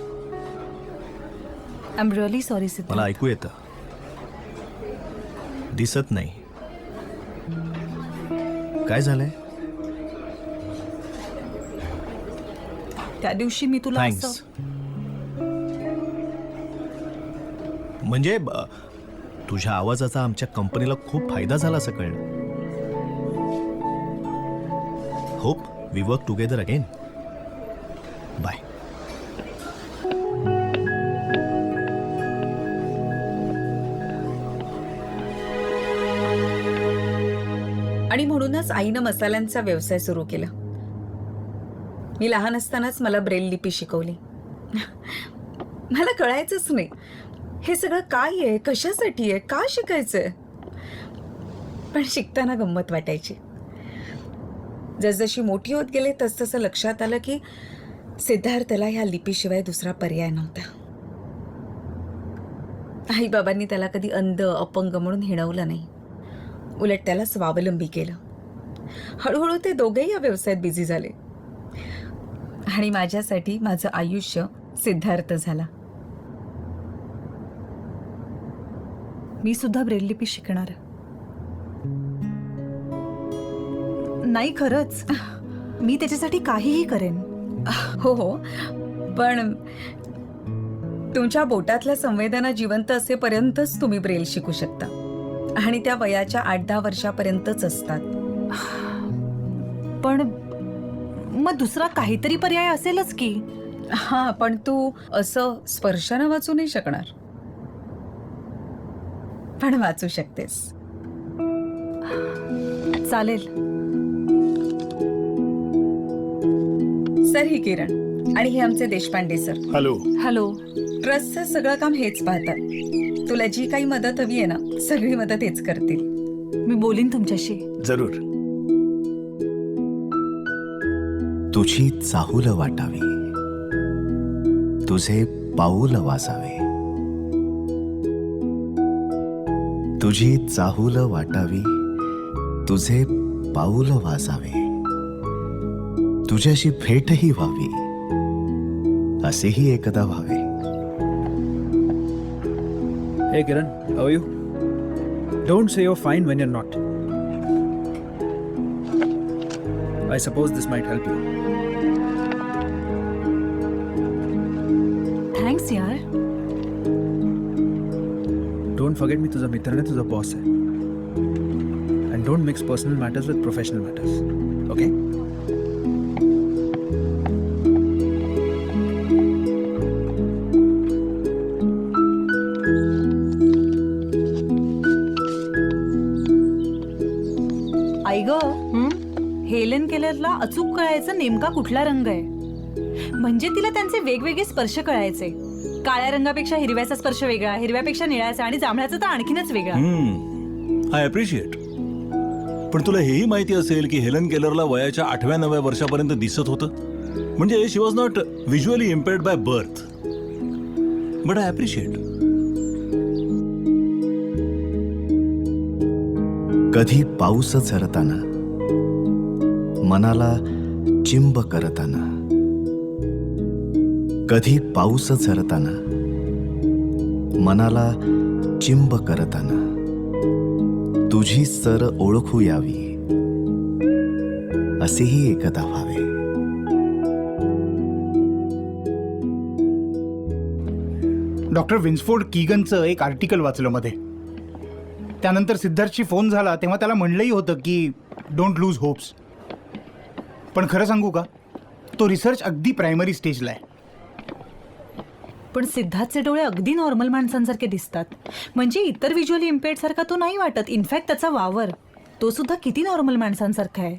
S1: I am really sorry Siddharth.
S3: मला ऐकू येतं, दिसत नाही. काय झालंय?
S1: त्या दिवशी मी तुला
S3: थँक्स.
S1: असं
S3: म्हणजे तुझ्या आवाजाचा आमच्या कंपनीला खूप फायदा झाला असं कळलं. Hope we work together again. Bye.
S10: आणि म्हणूनच आईनं मसाल्यांचा व्यवसाय सुरू केला. मी लहान असतानाच मला ब्रेल लिपी शिकवली. मला कळायचंच नाही हे सगळं काय आहे, कशासाठी आहे, का शिकायचंय. पण शिकताना गंमत वाटायची. जसजशी मोठी होत गेले तसतसं लक्षात आलं की सिद्धार्थला ह्या लिपीशिवाय दुसरा पर्याय नव्हता. आई बाबांनी त्याला कधी अंध अपंग म्हणून हिणवलं नाही, उलट त्याला स्वावलंबी केलं. हळूहळू ते दोघेही या व्यवसायात बिझी झाले आणि माझ्यासाठी माझं आयुष्य सिद्धार्थ झाला.
S1: मी सुद्धा ब्रेल लिपी शिकणार. नाही, खरंच मी त्याच्यासाठी काहीही करेन.
S10: हो हो, पण तुमच्या बोटातल्या संवेदना जिवंत असेपर्यंतच तुम्ही ब्रेल शिकू शकता. आणि त्या वयाच्या 8-10 वर्षापर्यंतच असतात.
S1: पण मग दुसरा काहीतरी पर्याय असेलच की.
S10: हा, पण तू असं स्पर्शानं वाचू नाही शकणार, पण वाचू शकतेस.
S1: चालेल.
S10: सर, ही किरण आणि हे आमचे देशपांडे सर.
S14: हॅलो.
S1: हॅलो.
S10: ट्रस्टचं सगळं काम हेच पाहतात. तुला जी काही मदत हवी आहे ना, सगळी मदत हेच करतील.
S1: मी बोलीन तुमच्याशी.
S14: जरूर.
S3: तुझी चाहूल वाटावी, तुझे पाऊल वाजावे, तुझी चाहूल वाटावी, तुझे पाऊल वाजावे, तुझ्याशी भेटही व्हावी, असेही एकदा व्हावे.
S9: Hey Kiran, how are you? Don't say you're fine when you're not. I suppose this might help you.
S1: Thanks यार.
S9: Don't forget मी तुझा मित्र नाही, तुझा बॉस आहे. And don't mix personal matters with professional matters. Okay?
S1: आई ग, Helen केलरला अचूक कळायचं नेमका कुठला रंग आहे. म्हणजे तिला त्यांचे वेगवेगळे स्पर्श कळायचे. काळ्या रंगापेक्षा हिरव्याचा स्पर्श वेगळा, हिरव्यापेक्षा निळ्याचा आणि जांभळ्याचा तर आणखीनच वेगळा.
S6: I appreciate. पण तुला हेही माहिती असेल की हेलन केलरला वयाच्या 8व्या-9व्या वर्षापर्यंत दिसत होतं. म्हणजे she was not visually impaired by birth. But I appreciate.
S3: कधी पाऊस झरताना, मनाला चिंब करताना, कधी पाऊस झरताना, मनाला चिंब करताना, तुझी सर ओळखू यावी, असेही एकदा व्हावे.
S14: डॉक्टर विन्सफोर्ड कीगनचं एक आर्टिकल वाचलं मध्ये. त्यानंतर सिद्धार्थशी फोन झाला तेव्हा त्याला म्हणलंही होतं की डोंट लूज होप्स. पण खरं सांगू का, तो रिसर्च अगदी प्रायमरी स्टेजला आहे.
S1: पण सिद्धार्थचे डोळे अगदी नॉर्मल माणसांसारखे दिसतात. म्हणजे इतर व्हिज्युअली इम्पेअर्ड सारखा तो नाही वाटत. इनफॅक्ट त्याचा वावर तो सुद्धा किती नॉर्मल माणसांसारखा आहे.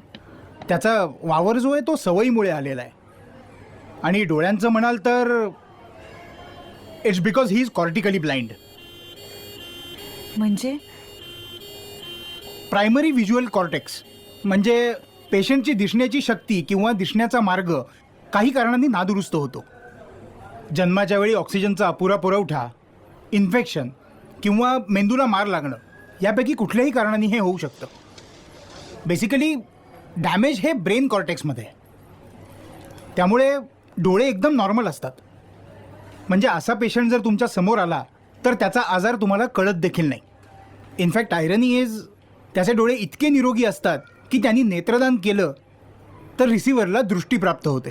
S14: त्याचा वावर जो आहे तो सवयीमुळे आलेला आहे. आणि डोळ्यांचं म्हणाल तर it's because he is cortically blind.
S1: म्हणजे
S14: प्रायमरी व्हिज्युअल कॉर्टेक्स म्हणजे पेशंटची दिसण्याची शक्ती किंवा दिसण्याचा मार्ग काही कारणांनी नादुरुस्त होतो. जन्माच्या वेळी ऑक्सिजनचा अपुरा पुरवठा, इन्फेक्शन किंवा मेंदूला मार लागणं यापैकी कुठल्याही कारणांनी हे होऊ शकतं. बेसिकली डॅमेज हे ब्रेन कॉर्टेक्समध्ये आहे. त्यामुळे डोळे एकदम नॉर्मल असतात. म्हणजे असा पेशंट जर तुमच्या समोर आला तर त्याचा आजार तुम्हाला कळत देखील नाही. इनफॅक्ट आयरनी इज त्याचे डोळे इतके निरोगी असतात की त्यांनी नेत्रदान केलं तर रिसिव्हरला दृष्टी प्राप्त होते.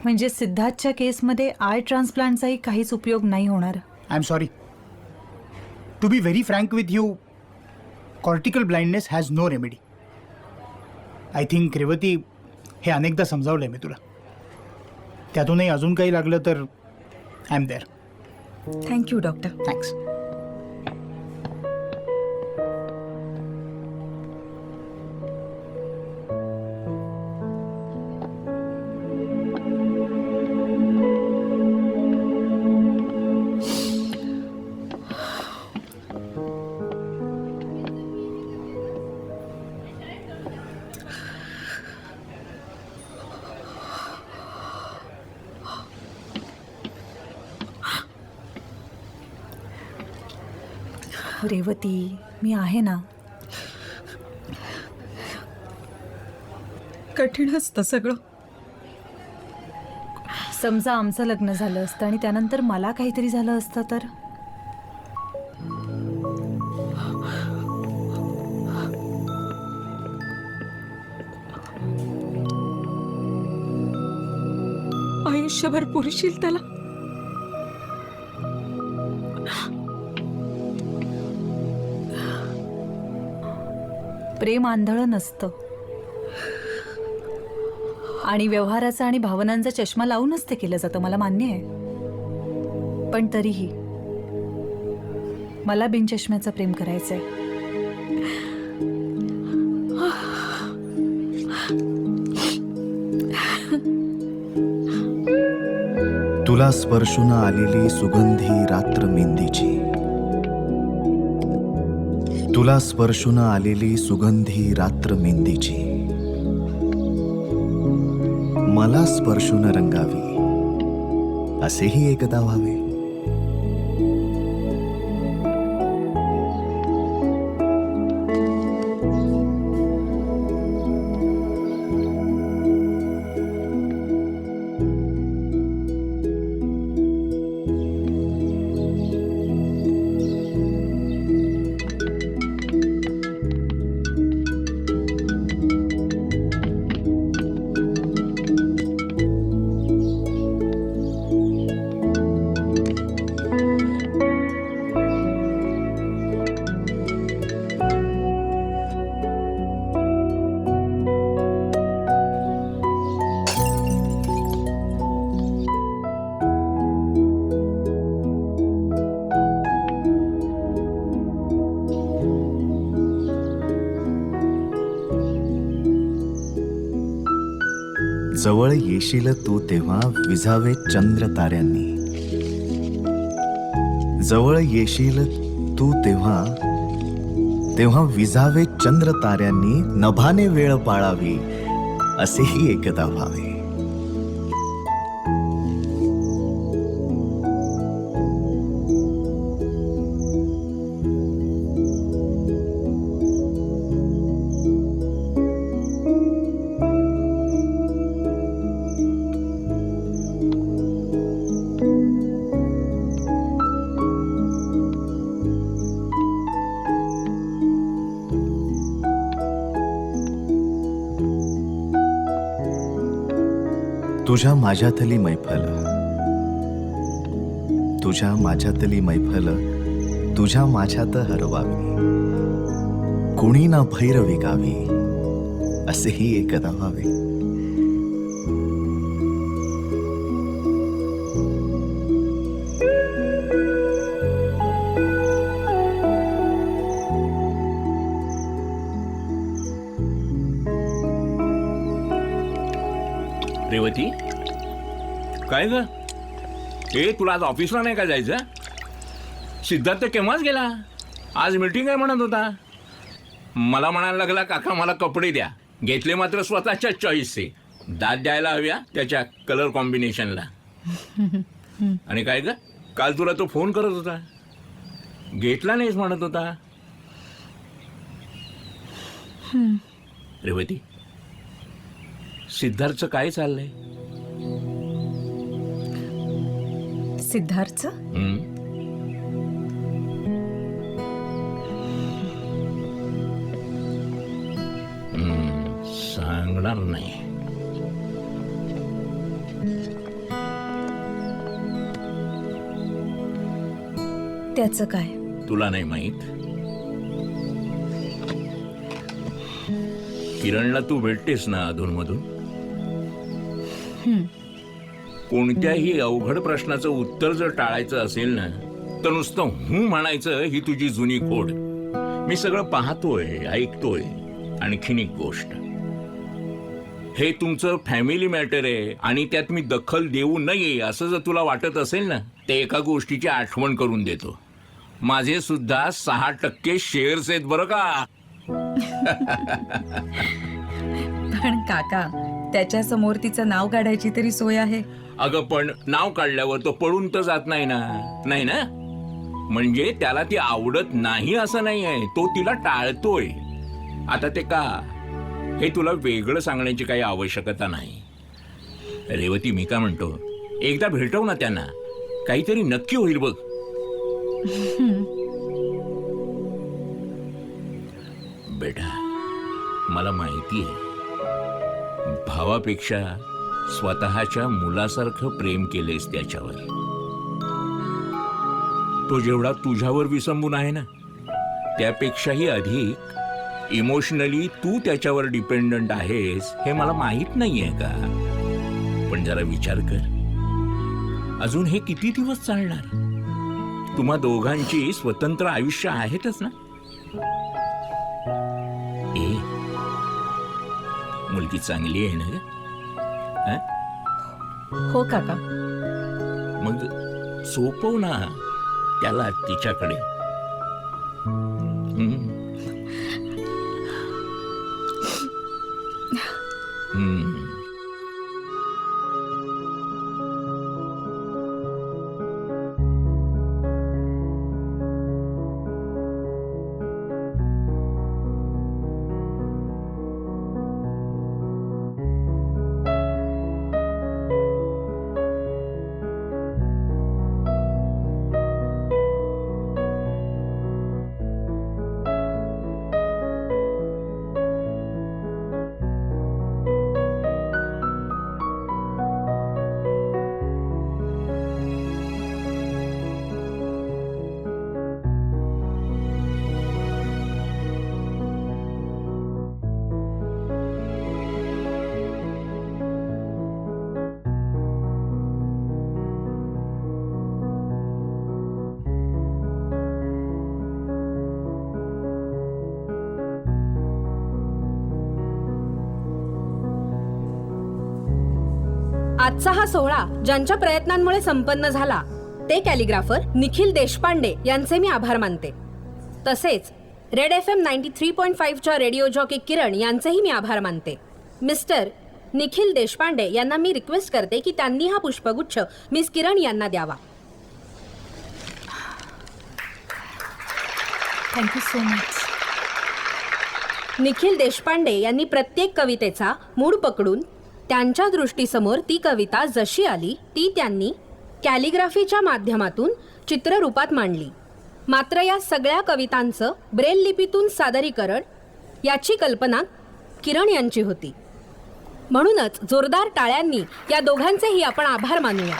S1: म्हणजे सिद्धार्थच्या केसमध्ये आय ट्रान्सप्लांटचाही काहीच उपयोग नाही होणार.
S14: I am sorry to be very frank with you, cortical blindness has no remedy. I think Revathi हे अनेकदा समजावलं आहे मी तुला. त्यातूनही अजून काही लागलं तर I am there.
S10: Thank you doctor.
S14: Thanks.
S1: Revati, मी आहे ना.
S10: कठीण असतं सगळं.
S1: समजा आमचं लग्न झालं असतं आणि त्यानंतर मला काहीतरी झालं असतं तर.
S10: आयुष्यभर पुरशील त्याला. प्रेम आंधळं नसतं आणि व्यवहाराचा आणि भावनांचा चष्मा लावूनच ते केलं जातं, मला मान्य आहे. पण तरीही मला बिनचष्म्याचं प्रेम करायचंय.
S3: तुला स्पर्शून आलेली सुगंधी रात्र मेंदीची, तुला स्पर्शून आलेली सुगंधी रात्र मेंदीची, मला स्पर्शून रंगावी असेही एकदा व्हावे. जवळ येशील तू तेव्हा विझावे चंद्र ताऱ्यांनी, जवळ येशील तू तेव्हा तेव्हा विझावे चंद्र ताऱ्यांनी, नभाने वेळ पाळावी असेही एकदा व्हावे. तुझ्या माझ्यातली मैफल, तुझ्या माझ्यातली मैफल, तुझ्या माझ्यात हरवावी, कुणी ना भैरवी गावी असेही एकदा व्हावे.
S4: रेवती, काय ग? तुला आज ऑफिसला नाही का जायचं? सिद्धार्थ केव्हाच गेला. आज मीटिंग आहे म्हणत होता. मला म्हणायला लागला, काका मला कपडे द्या. घेतले मात्र स्वतःच्या चॉईसचे. दाद द्यायला हव्या त्याच्या कलर कॉम्बिनेशनला. आणि काय ग, काल तुला तो फोन करत होता, घेतला नाहीस म्हणत होता. रेवती, सिद्धार्थचं काय चाललंय?
S10: सिद्धार्थचं
S4: सांगणार नाही.
S10: त्याचं काय
S4: तुला नाही माहित? किरणला तू भेटतेस ना अधूनमधून? कोणत्याही अवघड प्रश्नाचं उत्तर जर टाळायचं असेल ना, तर नुसतं म्हणायचं ही तुझी जुनी खोड. मी सगळं पाहतोय, ऐकतोय. आणखीन एक गोष्ट, हे तुमचं फॅमिली मॅटर आहे आणि त्यात मी दखल देऊ नये असं जर तुला वाटत असेल ना, ते एका गोष्टीची आठवण करून देतो. माझे सुद्धा 6% शेअर्स आहेत बरं का.
S10: पण काका, त्याच्या समोर तिचं नाव काढायची तरी सोय आहे.
S4: अगं पण नाव काढल्यावर तो पळून तर जात नाही ना. नाही ना, म्हणजे त्याला ती आवडत नाही असं नाही आहे, तो तिला टाळतोय. आता ते का, हे तुला वेगळं सांगण्याची काही आवश्यकता नाही. रेवती, मी का म्हणतो, एकदा भेटव ना त्यांना, काहीतरी नक्की होईल बघ. बेटा, मला माहिती आहे, भावापेक्षा स्वतःच्या मुलासारखं प्रेम केलेस त्याच्यावर. तो जेवढा तुझ्यावर विसंबून आहे ना, त्यापेक्षाही अधिक इमोशनली तू त्याच्यावर डिपेंडंट आहेस हे मला माहित नाहीये का? पण जरा विचार कर, अजून हे किती दिवस चालणार? तुम्हा दोघांची स्वतंत्र आयुष्य आहेतच ना? मुलगी चांगली आहे ना ग? हं?
S7: हो काका.
S4: मग सोपव ना त्याला तिच्याकडे. हं? हं.
S12: आजचा हा सोहळा ज्यांच्या प्रयत्नांमुळे संपन्न झाला ते कॅलिग्राफर निखिल देशपांडे यांचे मी आभार मानते. तसेच रेड FM 93.5च्या रेडिओ जॉकी किरण यांचेही मी आभार मानते. मिस्टर निखिल देशपांडे यांना मी रिक्वेस्ट करते की त्यांनी हा पुष्पगुच्छ मिस किरण यांना द्यावा.
S10: Thank you so much.
S12: Nikhil Deshpande यांनी प्रत्येक कवितेचा मूड पकडून त्यांच्या दृष्टीसमोर ती कविता जशी आली ती त्यांनी कॅलिग्राफीच्या माध्यमातून चित्ररूपात मांडली. मात्र या सगळ्या कवितांचं ब्रेल लिपीतून सादरीकरण याची कल्पना किरण यांची होती. म्हणूनच जोरदार टाळ्यांनी या दोघांचेही आपण आभार मानूया.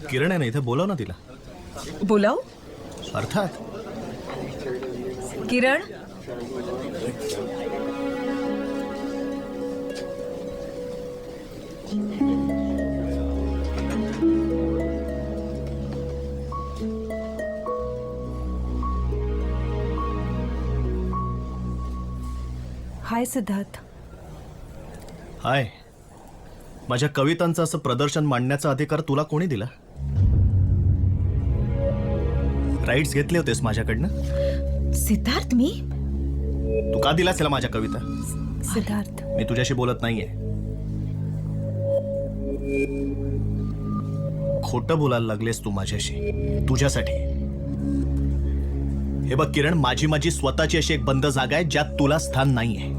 S3: किरण आहे ना इथे, बोलाव ना तिला.
S1: बोलाव.
S3: अर्थात.
S1: किरण, हाय सिद्धार्थ.
S3: हाय. माझ्या कवितांचं असं प्रदर्शन मांडण्याचा अधिकार तुला कोणी दिला? राईट्स घेतले होतेस माझ्याकडनं?
S1: सिद्धार्थ, मी
S3: तू का दिलास त्याला माझ्या कविता?
S1: सिद्धार्थ,
S3: मी तुझ्याशी बोलत नाहीये. खोटं बोलायला लागलेस तू माझ्याशी, तुझ्यासाठी. हे बघ किरण, माझी स्वतःची अशी एक बंद जागा आहे ज्यात तुला स्थान नाहीये.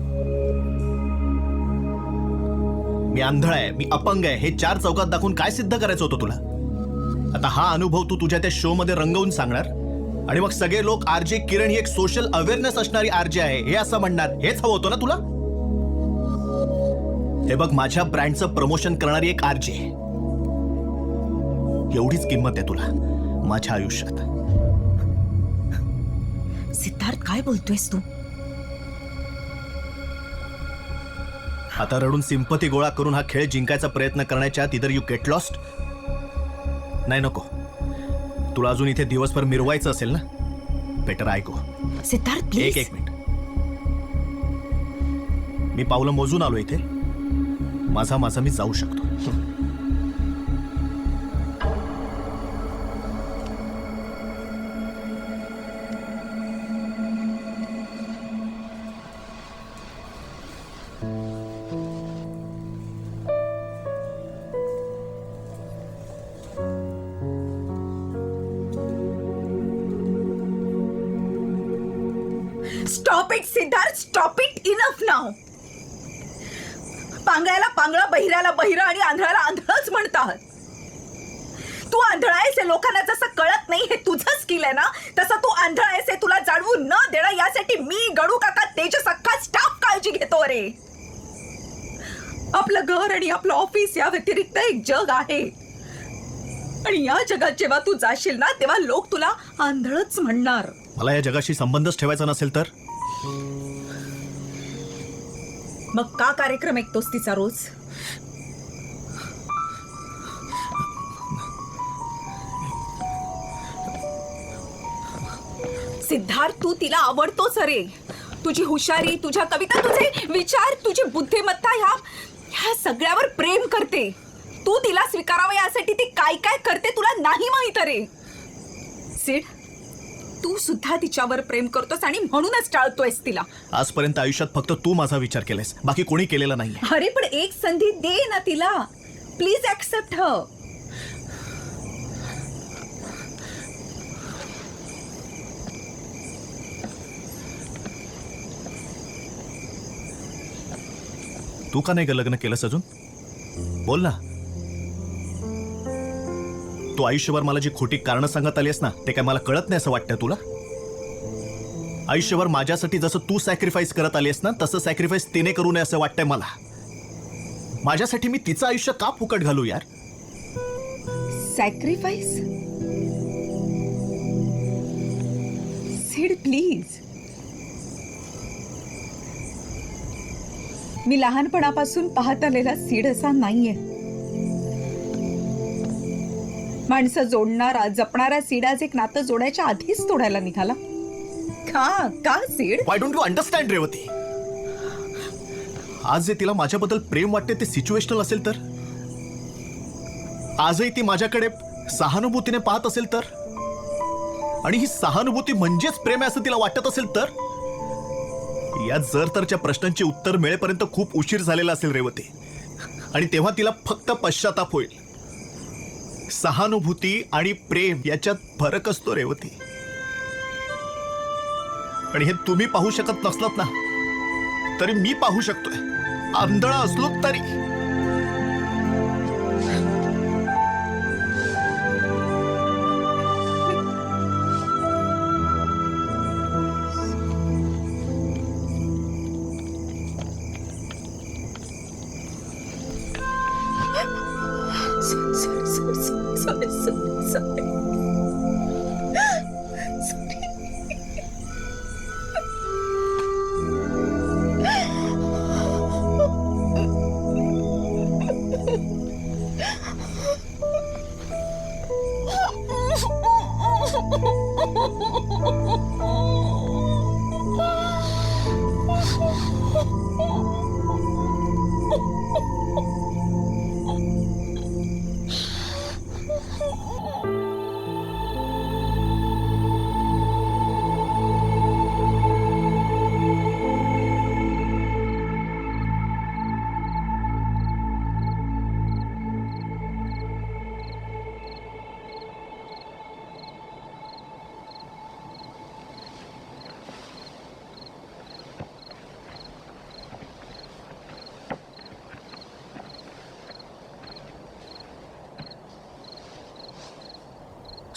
S3: मी आंधळ आहे, मी अपंग आहे, हे 4 चौकात दाखवून काय सिद्ध करायचं होतं तुला? आता हा अनुभव तू तुझ्या त्या शो मध्ये रंगवून सांगणार आणि मग सगळे लोक आरजे किरण ही एक सोशल अवेअरनेस असणारी आरजे आहे हे असं म्हणणार. हेच हवं होतं ना तुला? हे बघ, माझ्या ब्रँडचं प्रमोशन करणारी एक आरजे, एवढीच किंमत आहे तुला माझ्या आयुष्यात.
S1: सिद्धार्थ, काय बोलतोयस तू?
S3: आता रडून सिंपती गोळा करून हा खेळ जिंकायचा प्रयत्न करण्याच्या इधर यू गेट लॉस्ट. नाही, नको. तुला अजून इथे दिवसभर मिरवायचं असेल ना, बेटर ऐकू.
S1: सिद्धार्थ, प्लीज.
S3: एक मिनिट. मी पावलं मोजून आलो इथे. माझा मी जाऊ शकतो.
S1: Stop it Siddharth, stop it. Enough नाव. पांगळ्याला पांगळं, बहिऱ्याला बहिरं आणि आंधळाला आंधळच म्हणतात. तू आंधळा आहेस हे लोकांना जसं कळत नाही हे तुझं स्किल आहे ना, तसं तू आंधळा आहेस हे तुला जाणवू न देणं यासाठी मी, गणू काका, तेजस, अख्खा स्टाफ काळजी घेतो रे. आपलं घर आणि आपलं ऑफिस या व्यतिरिक्त एक जग आहे.
S10: आणि या जगात जेव्हा तू जाशील ना तेव्हा लोक तुला आंधळच म्हणणार.
S3: मला या जगाशी संबंधच ठेवायचा नसेल तर
S10: मग का कार्यक्रम ऐकतोस तिचा रोज? सिद्धार्थ, तू तिला आवडतोस अरे. तुझी हुशारी, तुझ्या कविता, तुझे विचार, तुझी बुद्धिमत्ता ह्या सगळ्यावर प्रेम करते. तू तिला स्वीकारावं यासाठी ती काय काय करते तुला नाही माहित अरे. सिड, तू सुद्धा तिच्यावर प्रेम करतोस आणि म्हणूनच टाळतोयस तिला.
S3: आजपर्यंत आयुष्यात फक्त तू माझा विचार केलास, बाकी कोणी केलेला नाही.
S10: अरे पण एक संधी दे ना तिला. प्लीज ऍक्सेप्ट हर.
S3: तू का नाही लग्न केलंस अजून? बोल ना. तू आयुष्यभर मला जी खोटी कारणं सांगत आलीस ना, ते काय मला कळत नाही असं वाटतंय तुला? आयुष्यभर माझ्यासाठी जसं तू सॅक्रिफाईस करत आलीस ना, तसं सॅक्रिफाईस तिने करू नये असं वाटतंय मला. माझ्यासाठी मी तिचं आयुष्य का फुकट घालू यार?
S10: सॅक्रिफाईस? सिड प्लीज. मी लहानपणापासून पाहत आलेला सीड असा नाहीये. माणसं जोडणारा, जपणारा सीड आज एक नातं जोडायच्या आधीच तोडायला निघाला. का Sid?
S3: Why don't you understand Revathi? आज जे तिला माझ्याबद्दल प्रेम वाटते ते सिच्युएशनल असेल तर? आजही ती माझ्याकडे सहानुभूतीने पाहत असेल तर? आणि ही सहानुभूती म्हणजेच प्रेम आहे असं तिला वाटत असेल तर? या जर तरच्या प्रश्नांची उत्तर मिळेपर्यंत खूप उशीर झालेला असेल रेवती. आणि तेव्हा तिला फक्त पश्चाताप होईल. सहानुभूती आणि प्रेम याच्यात फरक असतो रेवती. आणि हे तुम्ही पाहू शकत नसलात ना, तरी मी पाहू शकतोय. आंधळा असलो तरी.
S10: Sorry.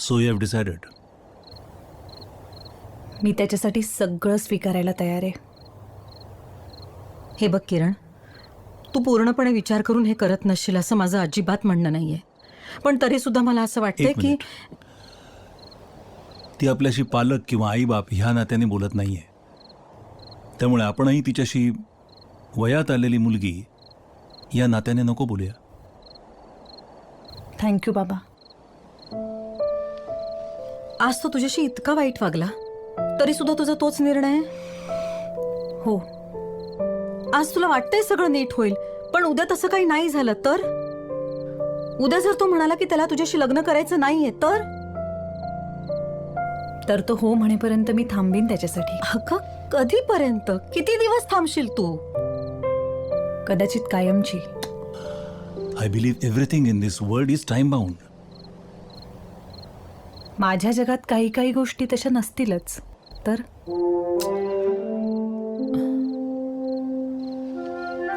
S6: So you have decided?
S10: मी त्याच्यासाठी सगळं स्वीकारायला तयार आहे.
S7: हे बघ किरण, तू पूर्णपणे विचार करून हे करत नसशील असं माझं अजिबात म्हणणं नाहीये. पण तरी सुद्धा मला असं वाटतंय की
S6: ती आपल्याशी पालक किंवा आईबाप ह्या नात्याने बोलत नाहीये. त्यामुळे आपणही तिच्याशी वयात आलेली मुलगी या नात्याने नको बोलूया.
S10: थँक्यू बाबा.
S7: आज तो तुझ्याशी इतका वाईट वागला तरी सुद्धा तुझा तोच निर्णय?
S10: हो.
S7: आज तुला वाटतंय सगळं नीट होईल, पण उद्या तसं काही नाही झालं तर? उद्या जर तो म्हणाला की त्याला तुझ्याशी लग्न करायचं नाहीये
S10: तर तो हो म्हणेपर्यंत मी थांबीन त्याच्यासाठी.
S7: अगं कधीपर्यंत? किती दिवस थांबशील तू?
S10: कदाचित कायमची.
S6: I believe everything in this world is time bound.
S10: माझ्या जगात काही काही गोष्टी तशा नसतीलच तर?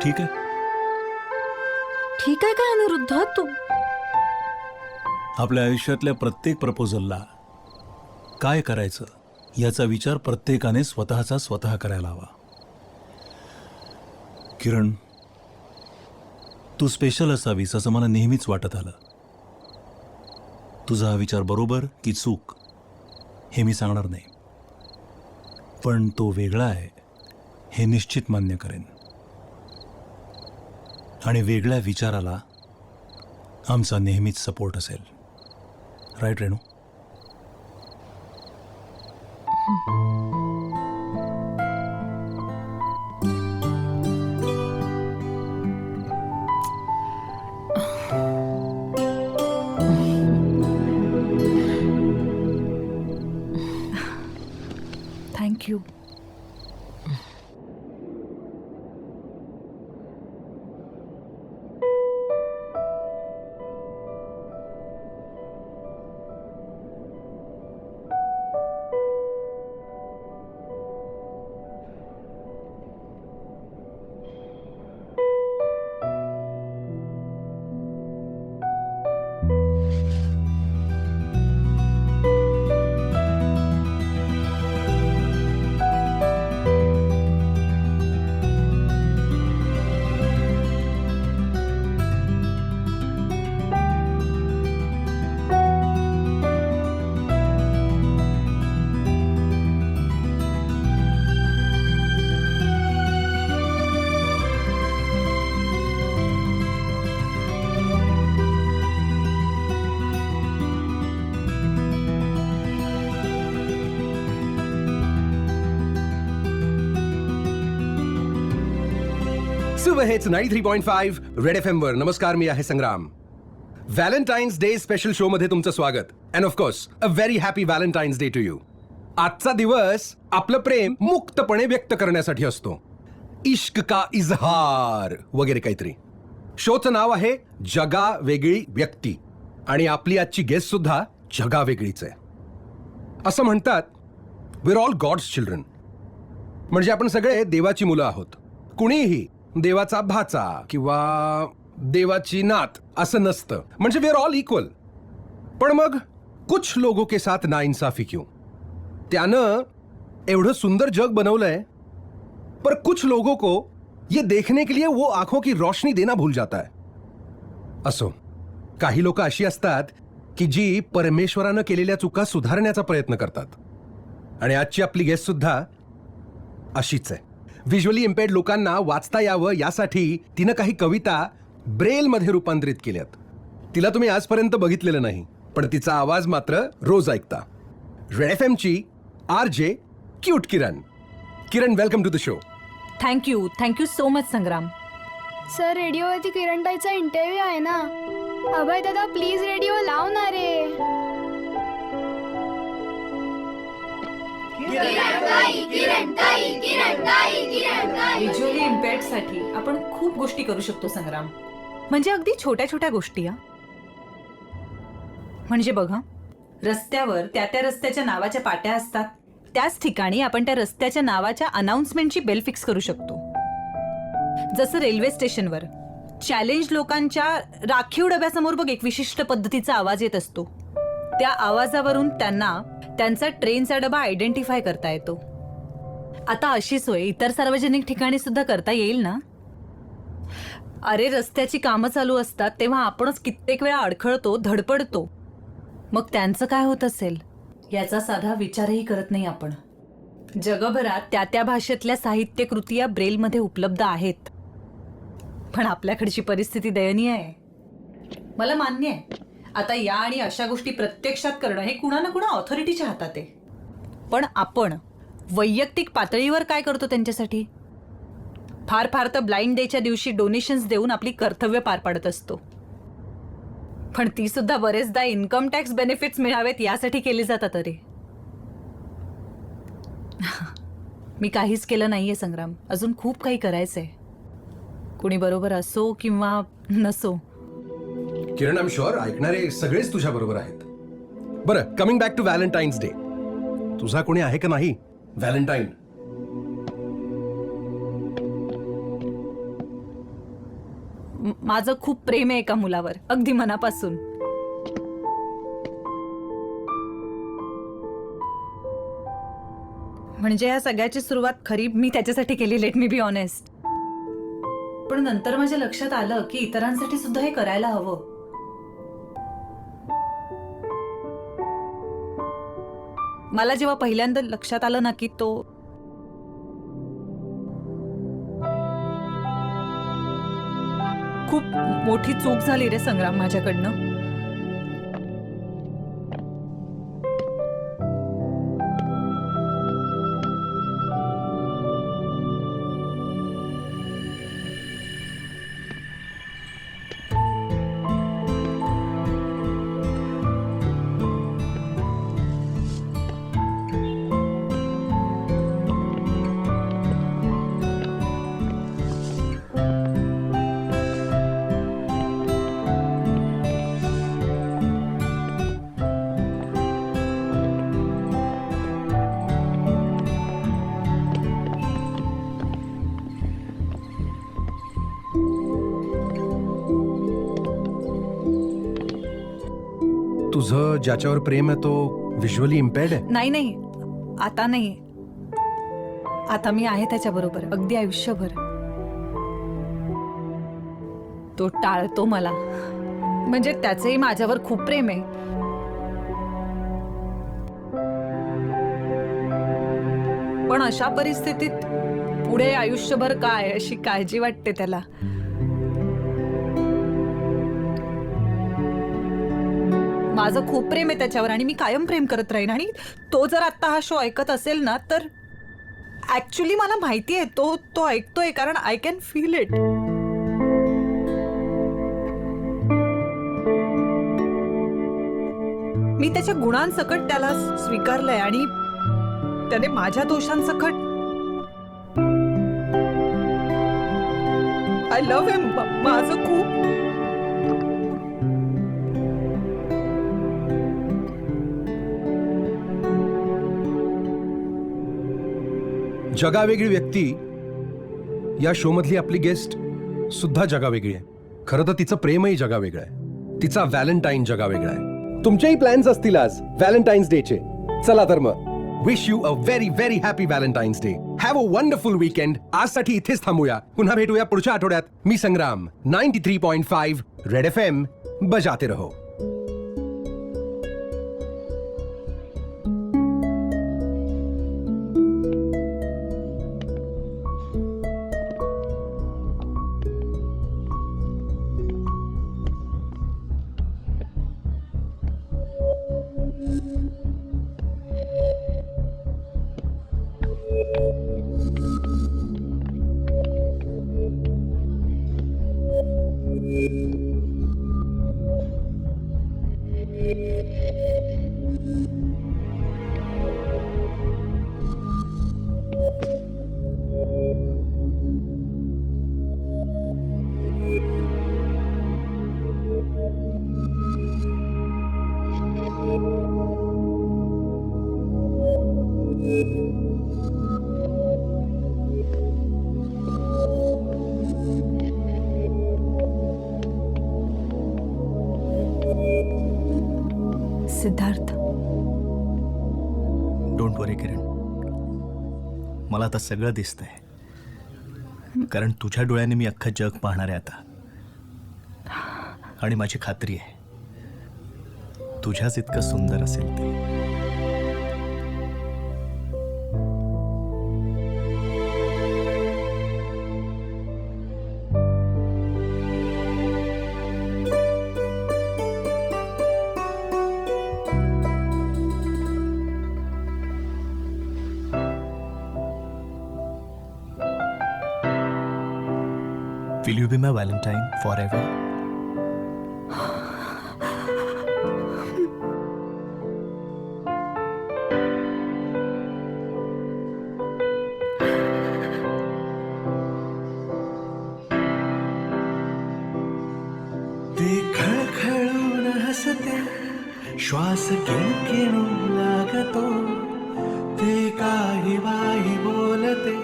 S6: ठीक आहे.
S7: ठीक आहे काय अनिरुद्ध? तू
S6: आपल्या आयुष्यातल्या प्रत्येक प्रपोजलला काय करायचं याचा विचार प्रत्येकाने स्वतः करायला हवा. किरण, तू स्पेशल असावीस असं मला नेहमीच वाटत आलं. तुझा हा विचार बरोबर की चूक हे मी सांगणार नाही, पण तो वेगळा आहे हे निश्चित मान्य करेन. आणि वेगळ्या विचाराला आमचा नेहमीच सपोर्ट असेल. राईट रेणू?
S10: थँक्यू.
S17: सुबह हेच 93.5 रेड FM वर. नमस्कार, मी आहे Sangram. Valentine's Day special show मध्ये तुमचं स्वागत. And of course a very happy Valentine's Day to you. आजचा दिवस आपलं प्रेम मुक्तपणे व्यक्त करण्यासाठी असतो. इश्क का इजहार वगैरे काहीतरी. शोचं नाव आहे जगा वेगळी व्यक्ती आणि आपली आजची गेस्ट सुद्धा जगा वेगळीच आहे. असं म्हणतात we are all God's children. म्हणजे आपण सगळे देवाची मुलं आहोत. कुणीही देवाचा भाचा किंवा देवाची नात असं नसतं. म्हणजे वी आर ऑल इक्वल. पण मग कुछ लोगों के साथ नाइंसाफी क्यों? त्यानं एवढं सुंदर जग बनवलंय, पर कुछ लोगों को ये देखने के लिए वो आंखों की रोशनी देना भूल जाता है. असो, काही लोक अशी असतात की जी परमेश्वरानं केलेल्या चुका सुधारण्याचा प्रयत्न करतात. आणि आजची आपली गेस्ट सुद्धा अशीच आहे. व्हिज्युअली इम्पेअर्ड लोकांना वाचता यावं यासाठी तिनं काही कविता ब्रेलमध्ये रूपांतरित केल्यात. तिला तुम्ही आजपर्यंत बघितलेलं नाही, पण तिचा आवाज मात्र रोज ऐकता. रेड FMची RJ cute Kiran. Kiran, welcome to the show.
S10: Thank you so much Sangram.
S16: Sir, रेडिओवरती किरणताईचा इंटरव्ह्यू आहे ना. अभय दादा प्लीज रेडिओ लाव ना रे.
S10: व्हिज्युअली इम्पेअर्ड साठी आपण खूप गोष्टी करू शकतो संग्राम. म्हणजे अगदी छोट्या छोट्या गोष्टी. म्हणजे बघा, रस्त्यावर त्या रस्त्याच्या नावाच्या पाट्या असतात. त्याच ठिकाणी आपण त्या रस्त्याच्या नावाच्या अनाउन्समेंटची बेल फिक्स करू शकतो. जसं रेल्वे स्टेशनवर चॅलेंज लोकांच्या राखीव डब्यासमोर बघ एक विशिष्ट पद्धतीचा आवाज येत असतो. त्या आवाजावरून त्यांना त्यांचा ट्रेनचा डबा आयडेंटिफाय करता येतो. आता अशी सोय इतर सार्वजनिक ठिकाणी सुद्धा करता येईल ना. अरे, रस्त्याची कामं चालू असतात तेव्हा आपणच कित्येक वेळा अडखळतो, धडपडतो. मग त्यांचं काय होत असेल याचा साधा विचारही करत नाही आपण. जगभरात त्या भाषेतल्या साहित्यकृती या ब्रेलमध्ये उपलब्ध आहेत, पण आपल्याकडची परिस्थिती दयनीय आहे. मला मान्य आहे, आता या आणि अशा गोष्टी प्रत्यक्षात करणं हे कुणा ना कुणा ऑथॉरिटीच्या हातात आहे. पण आपण वैयक्तिक पातळीवर काय करतो त्यांच्यासाठी? फार फार तर ब्लाइंड डेच्या दिवशी डोनेशन्स देऊन आपली कर्तव्य पार पाडत असतो. पण ती सुद्धा बरेचदा इन्कम टॅक्स बेनिफिट्स मिळावेत यासाठी केली जातात. अरे, मी काहीच केलं नाहीये संग्राम. अजून खूप काही करायचंय. कुणी बरोबर असो किंवा नसो.
S17: किरण, आय एम शुअर ऐकणारे सगळेच तुझ्या बरोबर आहेत. बरं, coming back to Valentine's Day. तुझा कोणी आहे का नाही व्हॅलेंटाईन?
S10: माझं खूप प्रेम आहे एका मुलावर, अगदी मनापासून. म्हणजे या सगळ्याची सुरुवात खरी मी त्याच्यासाठी केली, लेट मी बी ऑनेस्ट. पण नंतर माझ्या लक्षात आलं की इतरांसाठी सुद्धा हे करायला हवं.
S1: मला जेव्हा पहिल्यांदा लक्षात आलं ना की तो खूप मोठी चूक झाली रे संग्राम माझ्याकडनं.
S17: तुझं ज्याच्यावर प्रेम आहे तो व्हिज्युअली इम्पेअर्ड आहे?
S1: नाही नाही, आता नाही. आता मी आहे त्याच्याबरोबर अगदी आयुष्यभर. तो टाळतो मला, म्हणजे त्याचंही माझ्यावर खूप प्रेम आहे. पण अशा परिस्थितीत पुढे आयुष्यभर काय अशी काळजी वाटते त्याला. माझं खूप प्रेम आहे त्याच्यावर आणि मी कायम प्रेम करत राहीन. आणि तो जर आता हा शो ऐकत असेल ना तर ऍक्च्युली मला माहिती आहे तो ऐकतोय, कारण आय कॅन फील इट. मी त्याच्या गुणांसकट त्याला स्वीकारलंय आणि त्याने माझ्या दोषांसकट. आय लव्ह हिम. माझं खूप.
S17: जगावेगळी व्यक्ती या शो मधली आपली गेस्ट सुद्धा जगावेगळी आहे. खरं तर तिचं प्रेमही जगावेगळं आहे. तिचा व्हॅलेंटाईन जगावेगळा आहे. तुमचेही प्लॅन्स असतील आज व्हॅलेंटाईन्स डेचे. चला तर मग wish you a very very happy Valentine's day. Have a wonderful weekend. आजसाठी इथेच थांबूया. पुन्हा भेटूया पुढच्या आठवड्यात. मी संग्राम. 93.5 रेड FM बजाते रहो.
S1: सिद्धार्थ,
S3: डोंट वरी किरण. मला आता सगळं दिसतंय, कारण तुझ्या डोळ्याने मी अख्खं जग पाहणार आहे आता. आणि माझी खात्री आहे तुझ्याच इतकं सुंदर असेल ते. Will you be my Valentine forever?
S13: ते खळखळून हसते, श्वास किणकिणू लागतो. ते काही वाही बोलते,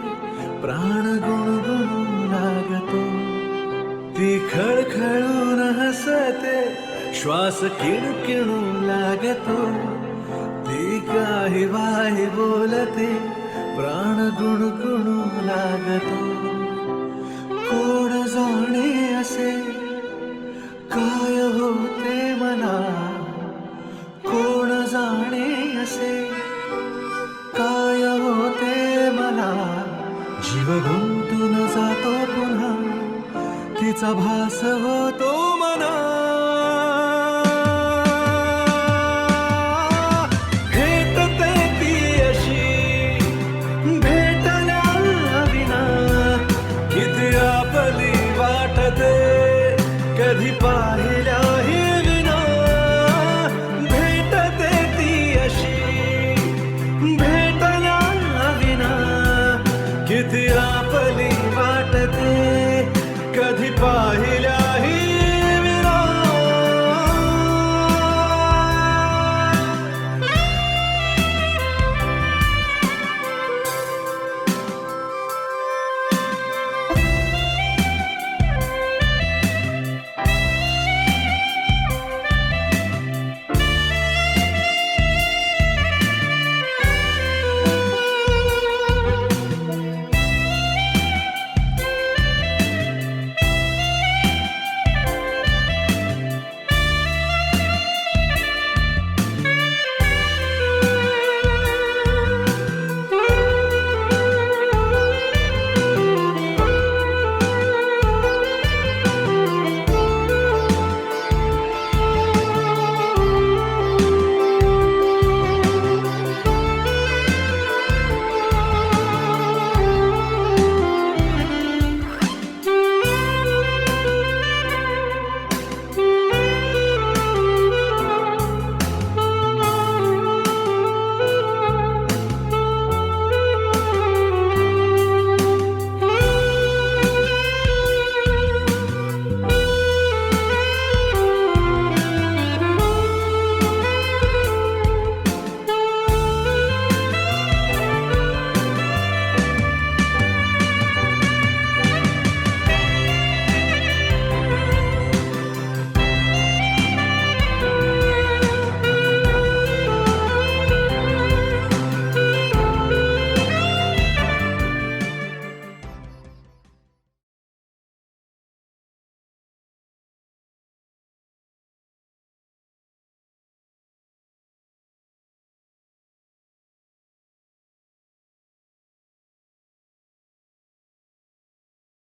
S13: प्राण गुणगुणू लागतो. ती खळखळून हसते, श्वास किणकिणू लागतो. ती काही वाही बोलते, प्राण गुणगुणू लागतो. कोण जाणे असे काय होते मना, कोण जाणे असे जीव गुंतून जातो पुन्हा तिचा भास होतो